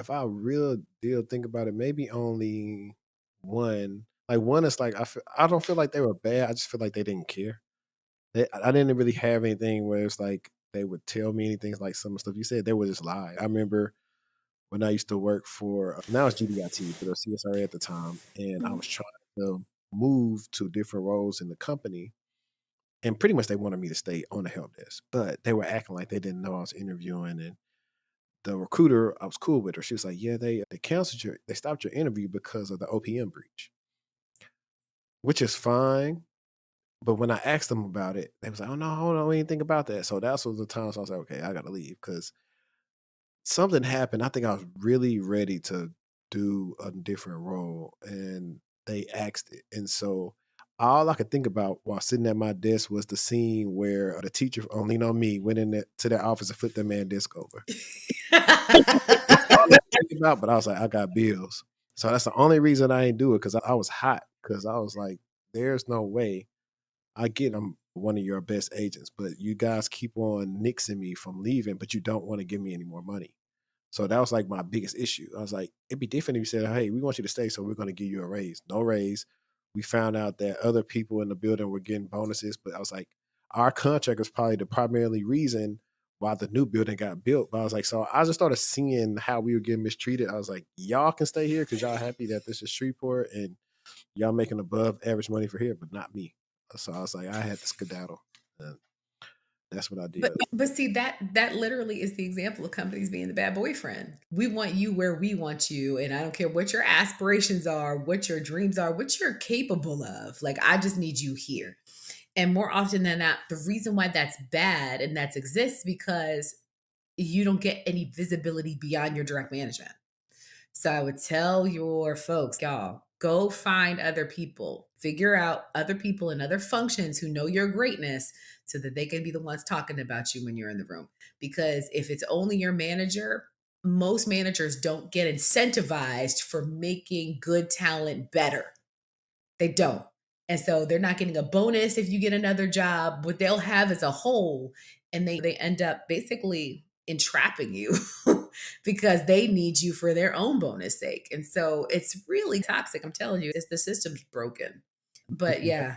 if I real deal think about it, maybe only one. Like one is like I don't feel like they were bad. I just feel like they didn't care. I didn't really have anything where it's like they would tell me anything like some of the stuff you said. They would just lie. I remember when I used to work for now it's GDIT, but it was CSRA at the time, and I was trying to move to different roles in the company. And pretty much they wanted me to stay on the help desk, but they were acting like they didn't know I was interviewing. And the recruiter, I was cool with her. She was like, "Yeah, they canceled they stopped your interview because of the OPM breach," which is fine. But when I asked them about it, they was like, "Oh no, I don't know anything about that." So that was the time. So I was like, "Okay, I gotta leave," because something happened. I think I was really ready to do a different role, and they asked it. And so all I could think about while sitting at my desk was the scene where the teacher on Lean On Me went to that office and flipped that man desk over. That's all I could think about, but I was like, I got bills. So that's the only reason I ain't do it, because I was hot, because I was like, there's no way. I get I'm one of your best agents, but you guys keep on nixing me from leaving, but you don't want to give me any more money. So that was like my biggest issue. I was like, it'd be different if you said, "Hey, we want you to stay, so we're going to give you a raise." No raise. We found out that other people in the building were getting bonuses, but I was like, our contract was probably the primarily reason why the new building got built. But I was like, so I just started seeing how we were getting mistreated. I was like, y'all can stay here because y'all happy that this is Shreveport and y'all making above average money for here, but not me. So I was like, I had to skedaddle. And that's what I But did. but see that literally is the example of companies being the bad boyfriend. We want you where we want you, and I don't care what your aspirations are, what your dreams are, what you're capable of. Like I just need you here. And more often than not, the reason why that's bad and that exists because you don't get any visibility beyond your direct management. So I would tell your folks, y'all, go find other people, figure out other people in other functions who know your greatness so that they can be the ones talking about you when you're in the room. Because if it's only your manager, most managers don't get incentivized for making good talent better. They don't. And so they're not getting a bonus if you get another job. What they'll have is a hole, and they end up basically entrapping you because they need you for their own bonus sake. And so it's really toxic. I'm telling you, it's the system's broken. But yeah.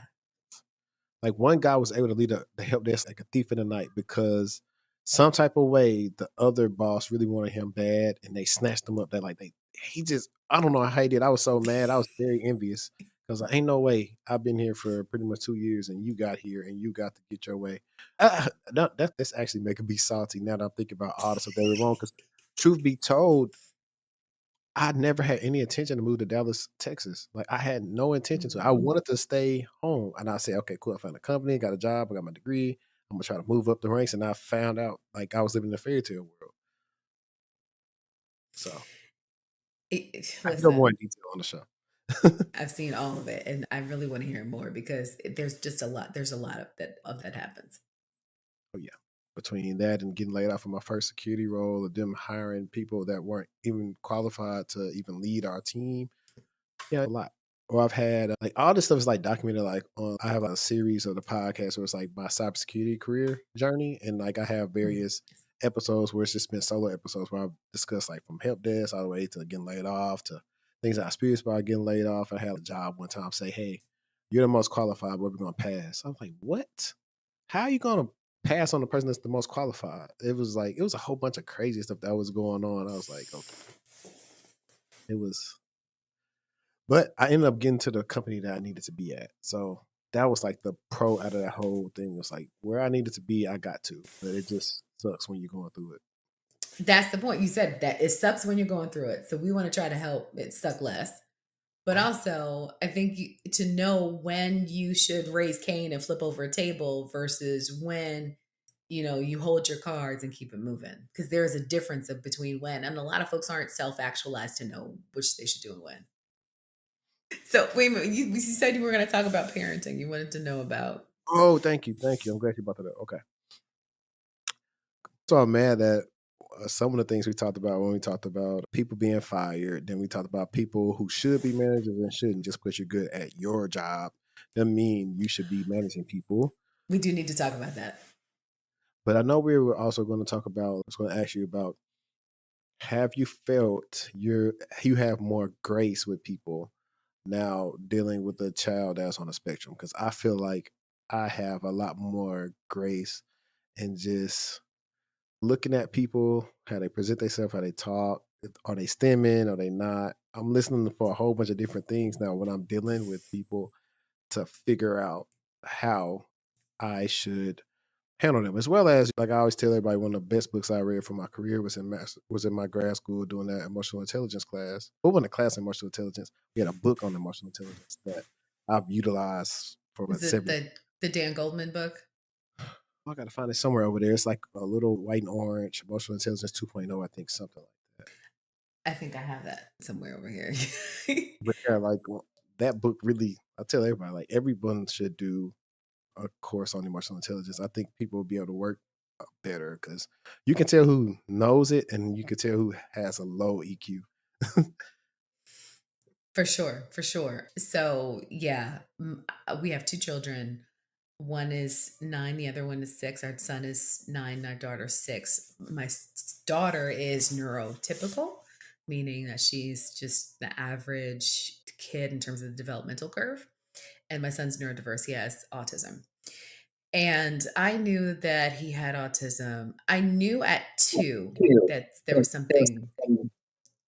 Like one guy was able to lead the help desk like a thief in the night because some type of way the other boss really wanted him bad, and they snatched him up. That like he just, I don't know how he did. I was so mad. I was very envious because ain't no way I've been here for pretty much 2 years, and you got here and you got to get your way. That's actually making me salty now that I'm thinking about all the stuff they were wrong. Because truth be told, I never had any intention to move to Dallas, Texas. Like I had no intention to. I Mhm. wanted to stay home, and I said, "Okay, cool. I found a company, got a job, I got my degree. I'm gonna try to move up the ranks." And I found out like I was living in a fairy tale world. So I can go more in Listen, detail on the show. I've seen all of it, and I really want to hear more because there's just a lot. There's a lot of that happens. Oh yeah, between that and getting laid off from my first security role, or them hiring people that weren't even qualified to even lead our team. Yeah, a lot. Or I've had like all this stuff is like documented like on I have a series of the podcast where it's like my cybersecurity career journey. And like I have Mhm. various episodes where it's just been solo episodes where I've discussed like from help desk all the way to getting laid off to things I experienced by getting laid off. I had a job one time say, "Hey, you're the most qualified, but we're gonna pass." I was like, "What? How are you gonna pass on the person that's the most qualified?" It was like it was a whole bunch of crazy stuff that was going on. I was like, okay, it was, but I ended up getting to the company that I needed to be at. So that was like the pro out of that whole thing was like where I needed to be, I got to. But it just sucks when you're going through it. That's the point. You said that it sucks when you're going through it. So we want to try to help it suck less. But Right. also, I think to know when you should raise Cain and flip over a table versus when you hold your cards and keep it moving, because there is a difference between when, and a lot of folks aren't self-actualized to know which they should do and when. So wait a minute, you said you were going to talk about parenting. You wanted to know about. Oh, thank you. Thank you. I'm glad you brought that up. Okay. So I'm mad that some of the things we talked about when we talked about people being fired, then we talked about people who should be managers and shouldn't just because you're good at your job. Doesn't mean you should be managing people. We do need to talk about that. But I know we were also going to talk about, I was going to ask you about, have you felt you have more grace with people now dealing with a child that's on a spectrum? Because I feel like I have a lot more grace and just looking at people, how they present themselves, how they talk. Are they stemming? Are they not? I'm listening for a whole bunch of different things now when I'm dealing with people to figure out how I should handle them, as well as like I always tell everybody, one of the best books I read for my career was in my grad school doing that emotional intelligence class. Well, it wasn't a class in emotional intelligence. We had a book on emotional intelligence that I've utilized for about Is it several. the Dan Goldman book? I got to find it somewhere over there. It's like a little white and orange emotional intelligence 2.0, I think, something like that. I think I have that somewhere over here. But yeah, like that book really, I tell everybody, like everyone should do a course on emotional intelligence. I think people will be able to work better because you can tell who knows it and you can tell who has a low EQ. For sure, for sure. So, yeah, we have two children. One is 9, the other one is 6. Our son is 9, our daughter's 6. My daughter is neurotypical, meaning that she's just the average kid in terms of the developmental curve. And my son's neurodiverse. He has autism. And I knew that he had autism. I knew at 2 that there was something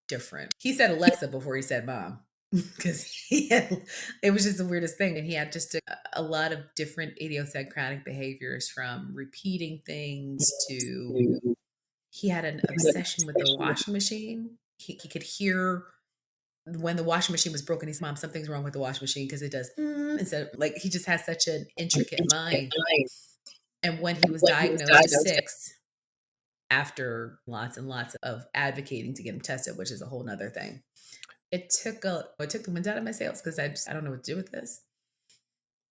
different. He said Alexa before he said mom because it was just the weirdest thing. And he had just a lot of different idiosyncratic behaviors, from repeating things to he had an obsession with the washing machine. He could hear when the washing machine was broken. He's, mom, something's wrong with the washing machine, because it does instead of, like, he just has such an intricate mind. And when he was diagnosed at 6, after lots and lots of advocating to get him tested, which is a whole nother thing, it took the wind out of my sails, because I don't know what to do with this.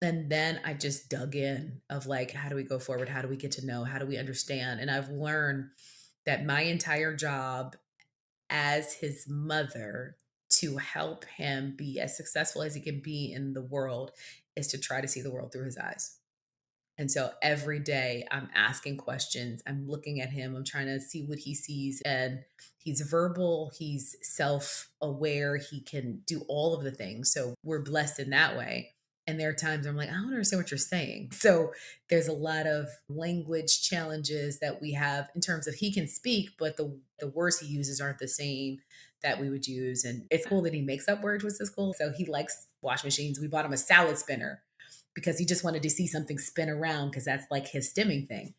And then I just dug in of like, how do we go forward? How do we get to know? How do we understand? And I've learned that my entire job as his mother, to help him be as successful as he can be in the world, is to try to see the world through his eyes. And so every day I'm asking questions, I'm looking at him, I'm trying to see what he sees. And he's verbal, he's self aware, he can do all of the things. So we're blessed in that way. And there are times I'm like, I don't understand what you're saying. So there's a lot of language challenges that we have in terms of he can speak, but the words he uses aren't the same that we would use. And it's cool that he makes up words, which is cool. So he likes wash machines. We bought him a salad spinner because he just wanted to see something spin around because that's like his stimming thing.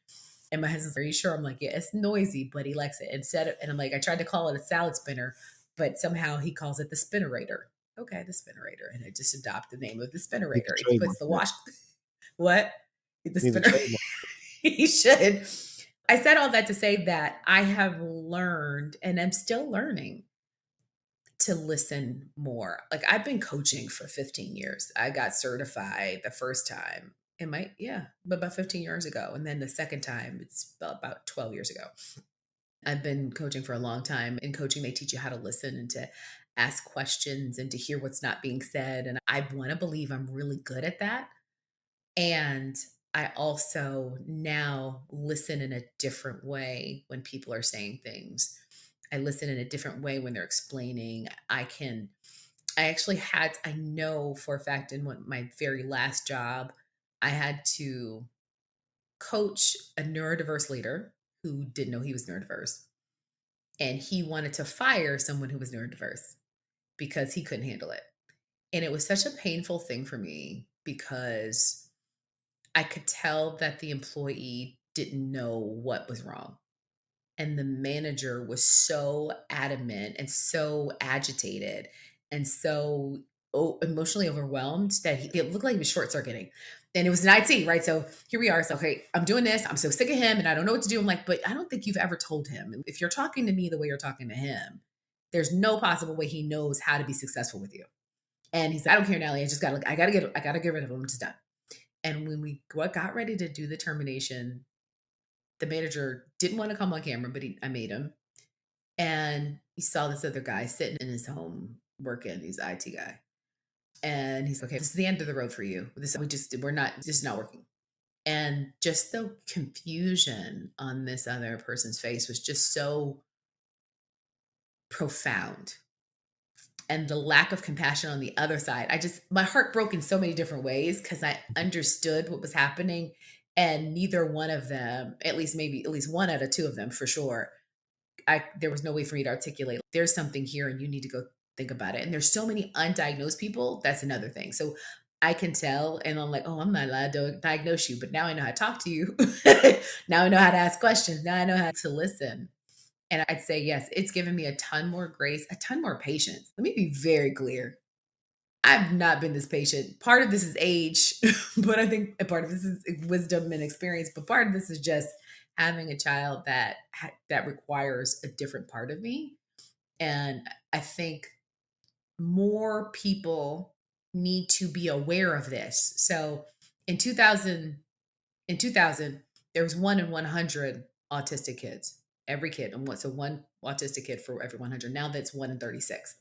And my husband's, are you sure? I'm like, yeah, it's noisy, but he likes it. And I'm like, I tried to call it a salad spinner, but somehow he calls it the spinnerator. Okay, the spinnerator. And I just adopt the name of the Need to spinnerator. He puts trademark the that. wash, what? The Need to spinner. trademark. He should. I said all that to say that I have learned and I'm still learning to listen more. Like I've been coaching for 15 years. I got certified the first time. It might, yeah, but about 15 years ago. And then the second time, it's about 12 years ago. I've been coaching for a long time. In coaching, they teach you how to listen and to ask questions and to hear what's not being said. And I want to believe I'm really good at that. And I also now listen in a different way when people are saying things. I listen in a different way when they're explaining. I know for a fact in my very last job, I had to coach a neurodiverse leader who didn't know he was neurodiverse. And he wanted to fire someone who was neurodiverse because he couldn't handle it. And it was such a painful thing for me because I could tell that the employee didn't know what was wrong. And the manager was so adamant and so agitated and so emotionally overwhelmed that it looked like he was short circuiting. And it was an IT, right? So here we are. So, okay, I'm doing this. I'm so sick of him and I don't know what to do. I'm like, but I don't think you've ever told him. If you're talking to me the way you're talking to him, there's no possible way he knows how to be successful with you. And he said, I don't care, Natalie. I gotta get rid of him. I'm just done. And when we got ready to do the termination, the manager didn't want to come on camera, but I made him. And he saw this other guy sitting in his home working. He's an IT guy. And he's okay, this is the end of the road for you. This is not working. And just the confusion on this other person's face was just so profound. And the lack of compassion on the other side, my heart broke in so many different ways because I understood what was happening. And neither one of them, at least one out of two of them for sure, there was no way for me to articulate, there's something here and you need to go think about it. And there's so many undiagnosed people. That's another thing. So I can tell and I'm like, oh, I'm not allowed to diagnose you, but now I know how to talk to you. Now I know how to ask questions. Now I know how to listen. And I'd say, yes, it's given me a ton more grace, a ton more patience. Let me be very clear. I've not been this patient. Part of this is age, but I think part of this is wisdom and experience. But part of this is just having a child that requires a different part of me. And I think more people need to be aware of this. So in 2000, there was 1 in 100 autistic kids. Every kid, so one autistic kid for every 100. Now that's 1 in 36.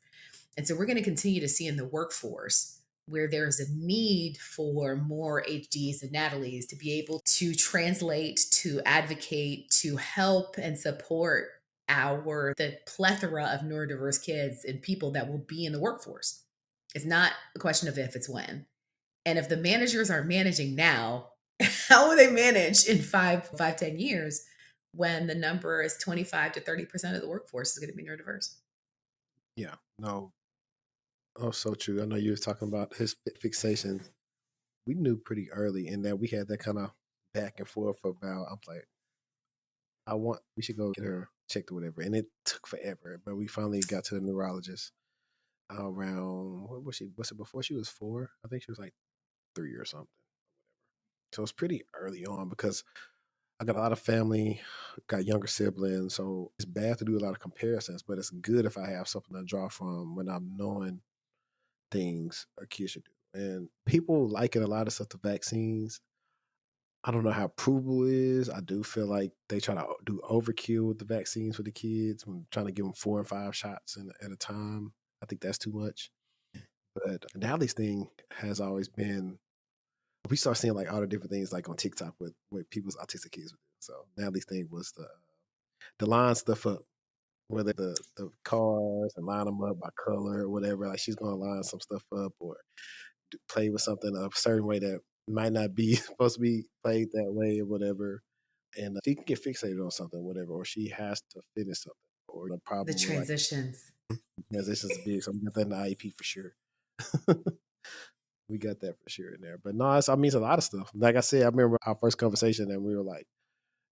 And so we're going to continue to see in the workforce where there's a need for more HDs and Natalies to be able to translate, to advocate, to help and support the plethora of neurodiverse kids and people that will be in the workforce. It's not a question of if, it's when. And if the managers are managing now, how will they manage in 10 years when the number is 25 to 30% of the workforce is going to be neurodiverse? Yeah, no. Oh, so true. I know you were talking about his fixation. We knew pretty early in that we had that kind of back and forth about, I'm like, we should go get her checked or whatever. And it took forever, but we finally got to the neurologist around, what was she? Was it before she was 4? I think she was like 3 or something. So it's pretty early on because I got a lot of family, got younger siblings. So it's bad to do a lot of comparisons, but it's good if I have something to draw from when I'm knowing things a kid should do. And people liken a lot of stuff to vaccines. I don't know how provable it is. I do feel like they try to do overkill with the vaccines for the kids when trying to give them 4 and 5 shots at a time. I think that's too much. But Natalie's thing has always been, we start seeing like all the different things like on TikTok with people's autistic kids. So Natalie's thing was the line stuff up, whether the cars and line them up by color or whatever. Like she's gonna line some stuff up, or play with something a certain way that might not be supposed to be played that way or whatever. And she can get fixated on something, whatever, or she has to finish something, or the The problem with like transitions. transitions big. So we got that in the IEP for sure. We got that for sure in there. But no, I mean, it's a lot of stuff. Like I said, I remember our first conversation and we were like,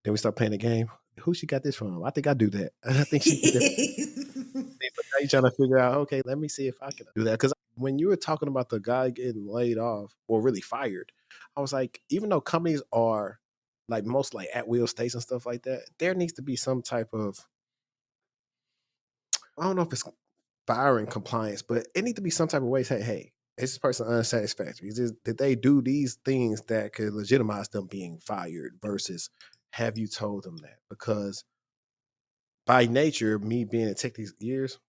then we start playing the game. Who she got this from? I think I do that. I think she did that. So now you're trying to figure out, okay, let me see if I can do that. Because when you were talking about the guy getting laid off or really fired, I was like, even though companies are like most like at will states and stuff like that, there needs to be some type of, I don't know if it's firing compliance, but it needs to be some type of way to say, hey, is this person unsatisfactory? Did they do these things that could legitimize them being fired versus have you told them that? Because by nature, me being in tech these years,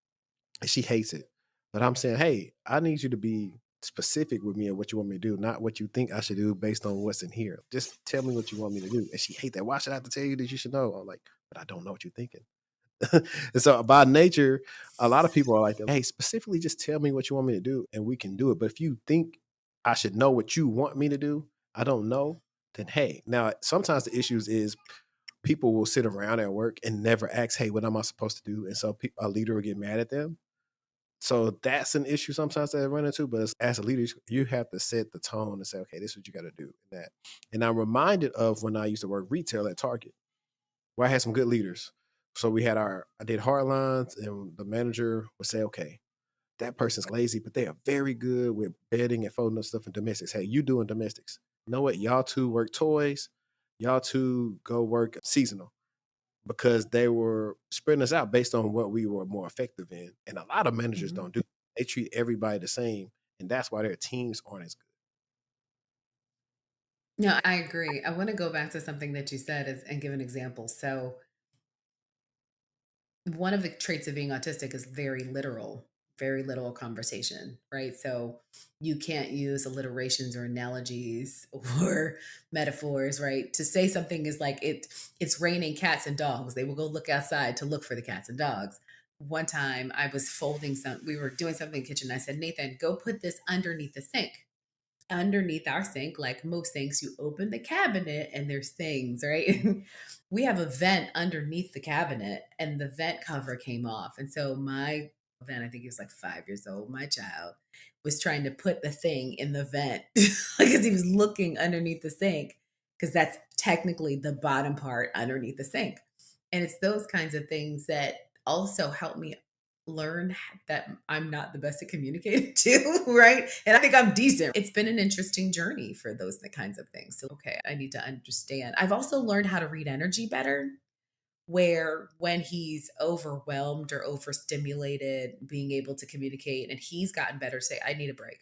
she hates it. But I'm saying, hey, I need you to be specific with me and what you want me to do, not what you think I should do based on what's in here. Just tell me what you want me to do. And she hate that. Why should I have to tell you that you should know? I'm like, but I don't know what you're thinking. And so by nature, a lot of people are like, hey, specifically just tell me what you want me to do and we can do it. But if you think I should know what you want me to do, I don't know, then hey. Now, sometimes the issues is people will sit around at work and never ask, hey, what am I supposed to do? And so a leader will get mad at them. So that's an issue sometimes that I run into. But as a leader, you have to set the tone and say, okay, this is what you got to do. And that. And I'm reminded of when I used to work retail at Target, where I had some good leaders. So I did hard lines, and the manager would say, okay, that person's lazy, but they are very good with bedding and folding up stuff in domestics. Hey, you doing domestics. You know what? Y'all two work toys. Y'all two go work seasonal, because they were spreading us out based on what we were more effective in. And a lot of managers Mhm. don't do that. They treat everybody the same. And that's why their teams aren't as good. No, I agree. I want to go back to something that you said and give an example. So, one of the traits of being autistic is very literal conversation, right? So you can't use alliterations or analogies or metaphors, right? To say something is like it's raining cats and dogs. They will go look outside to look for the cats and dogs. One time I was we were doing something in the kitchen. I said, Nathan, go put this underneath the sink. Underneath our sink, like most things, you open the cabinet and there's things, right? We have a vent underneath the cabinet and the vent cover came off. And so my vent, I think he was like 5 years old, my child was trying to put the thing in the vent because he was looking underneath the sink because that's technically the bottom part underneath the sink. And it's those kinds of things that also help me learn that I'm not the best at communicating too, right? And I think I'm decent. It's been an interesting journey for those kinds of things. So, okay, I need to understand. I've also learned how to read energy better, where when he's overwhelmed or overstimulated, being able to communicate, and he's gotten better, say, I need a break.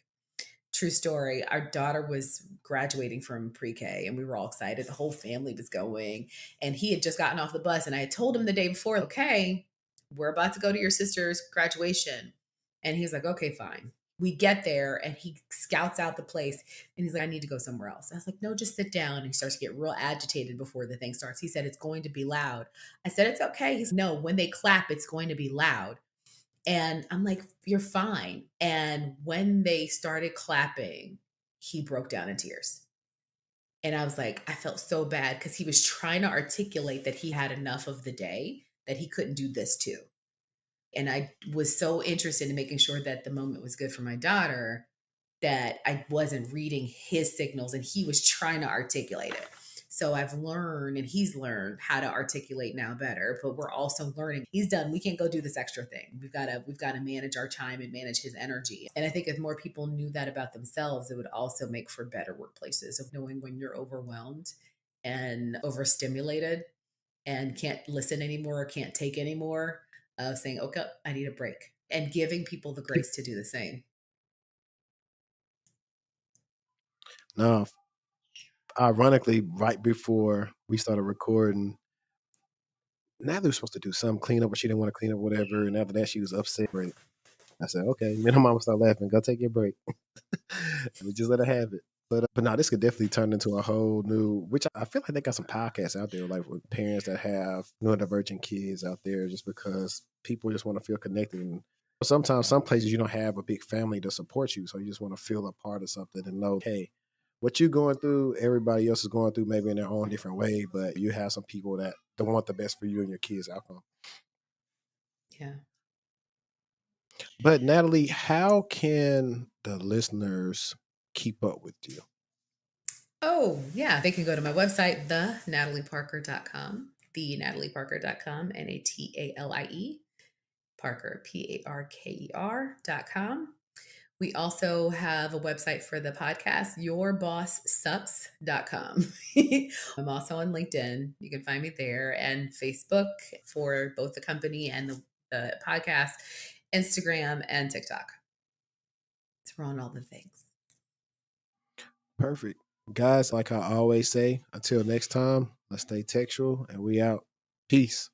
True story. Our daughter was graduating from pre-K and we were all excited. The whole family was going. And he had just gotten off the bus. And I had told him the day before, okay, we're about to go to your sister's graduation. And he was like, okay, fine. We get there and he scouts out the place and he's like, I need to go somewhere else. I was like, no, just sit down. And he starts to get real agitated before the thing starts. He said, it's going to be loud. I said, it's okay. He's no, when they clap, it's going to be loud. And I'm like, you're fine. And when they started clapping, he broke down in tears. And I was like, I felt so bad because he was trying to articulate that he had enough of the day that he couldn't do this too. And I was so interested in making sure that the moment was good for my daughter that I wasn't reading his signals and he was trying to articulate it. So I've learned and he's learned how to articulate now better, but we're also learning. He's done. We can't go do this extra thing. We've got to manage our time and manage his energy. And I think if more people knew that about themselves, it would also make for better workplaces of knowing when you're overwhelmed and overstimulated and can't listen anymore or can't take anymore, of saying, okay, I need a break and giving people the grace to do the same. No, ironically, right before we started recording, Natalie was supposed to do some cleanup, but she didn't want to clean up whatever. And after that, she was upset. Right. I said, okay, me and her mama start laughing. Go take your break. And we just let her have it. But no, this could definitely turn into a whole new, which I feel like they got some podcasts out there, like with parents that have neurodivergent kids out there, just because people just want to feel connected. And Sometimes some places you don't have a big family to support you, so you just want to feel a part of something and know, hey, what you're going through, everybody else is going through maybe in their own different way, but you have some people that don't want the best for you and your kids' outcome. Yeah. But Natalie, how can the listeners keep up with you? Oh, yeah. They can go to my website, thenatalieparker.com, thenatalieparker.com, Natalie, Parker, Parker.com. We also have a website for the podcast, yourbosssucks.com. I'm also on LinkedIn. You can find me there, and Facebook for both the company and the podcast, Instagram, and TikTok. So we're on all the things. Perfect. Guys, like I always say, until next time, let's stay textual and we out. Peace.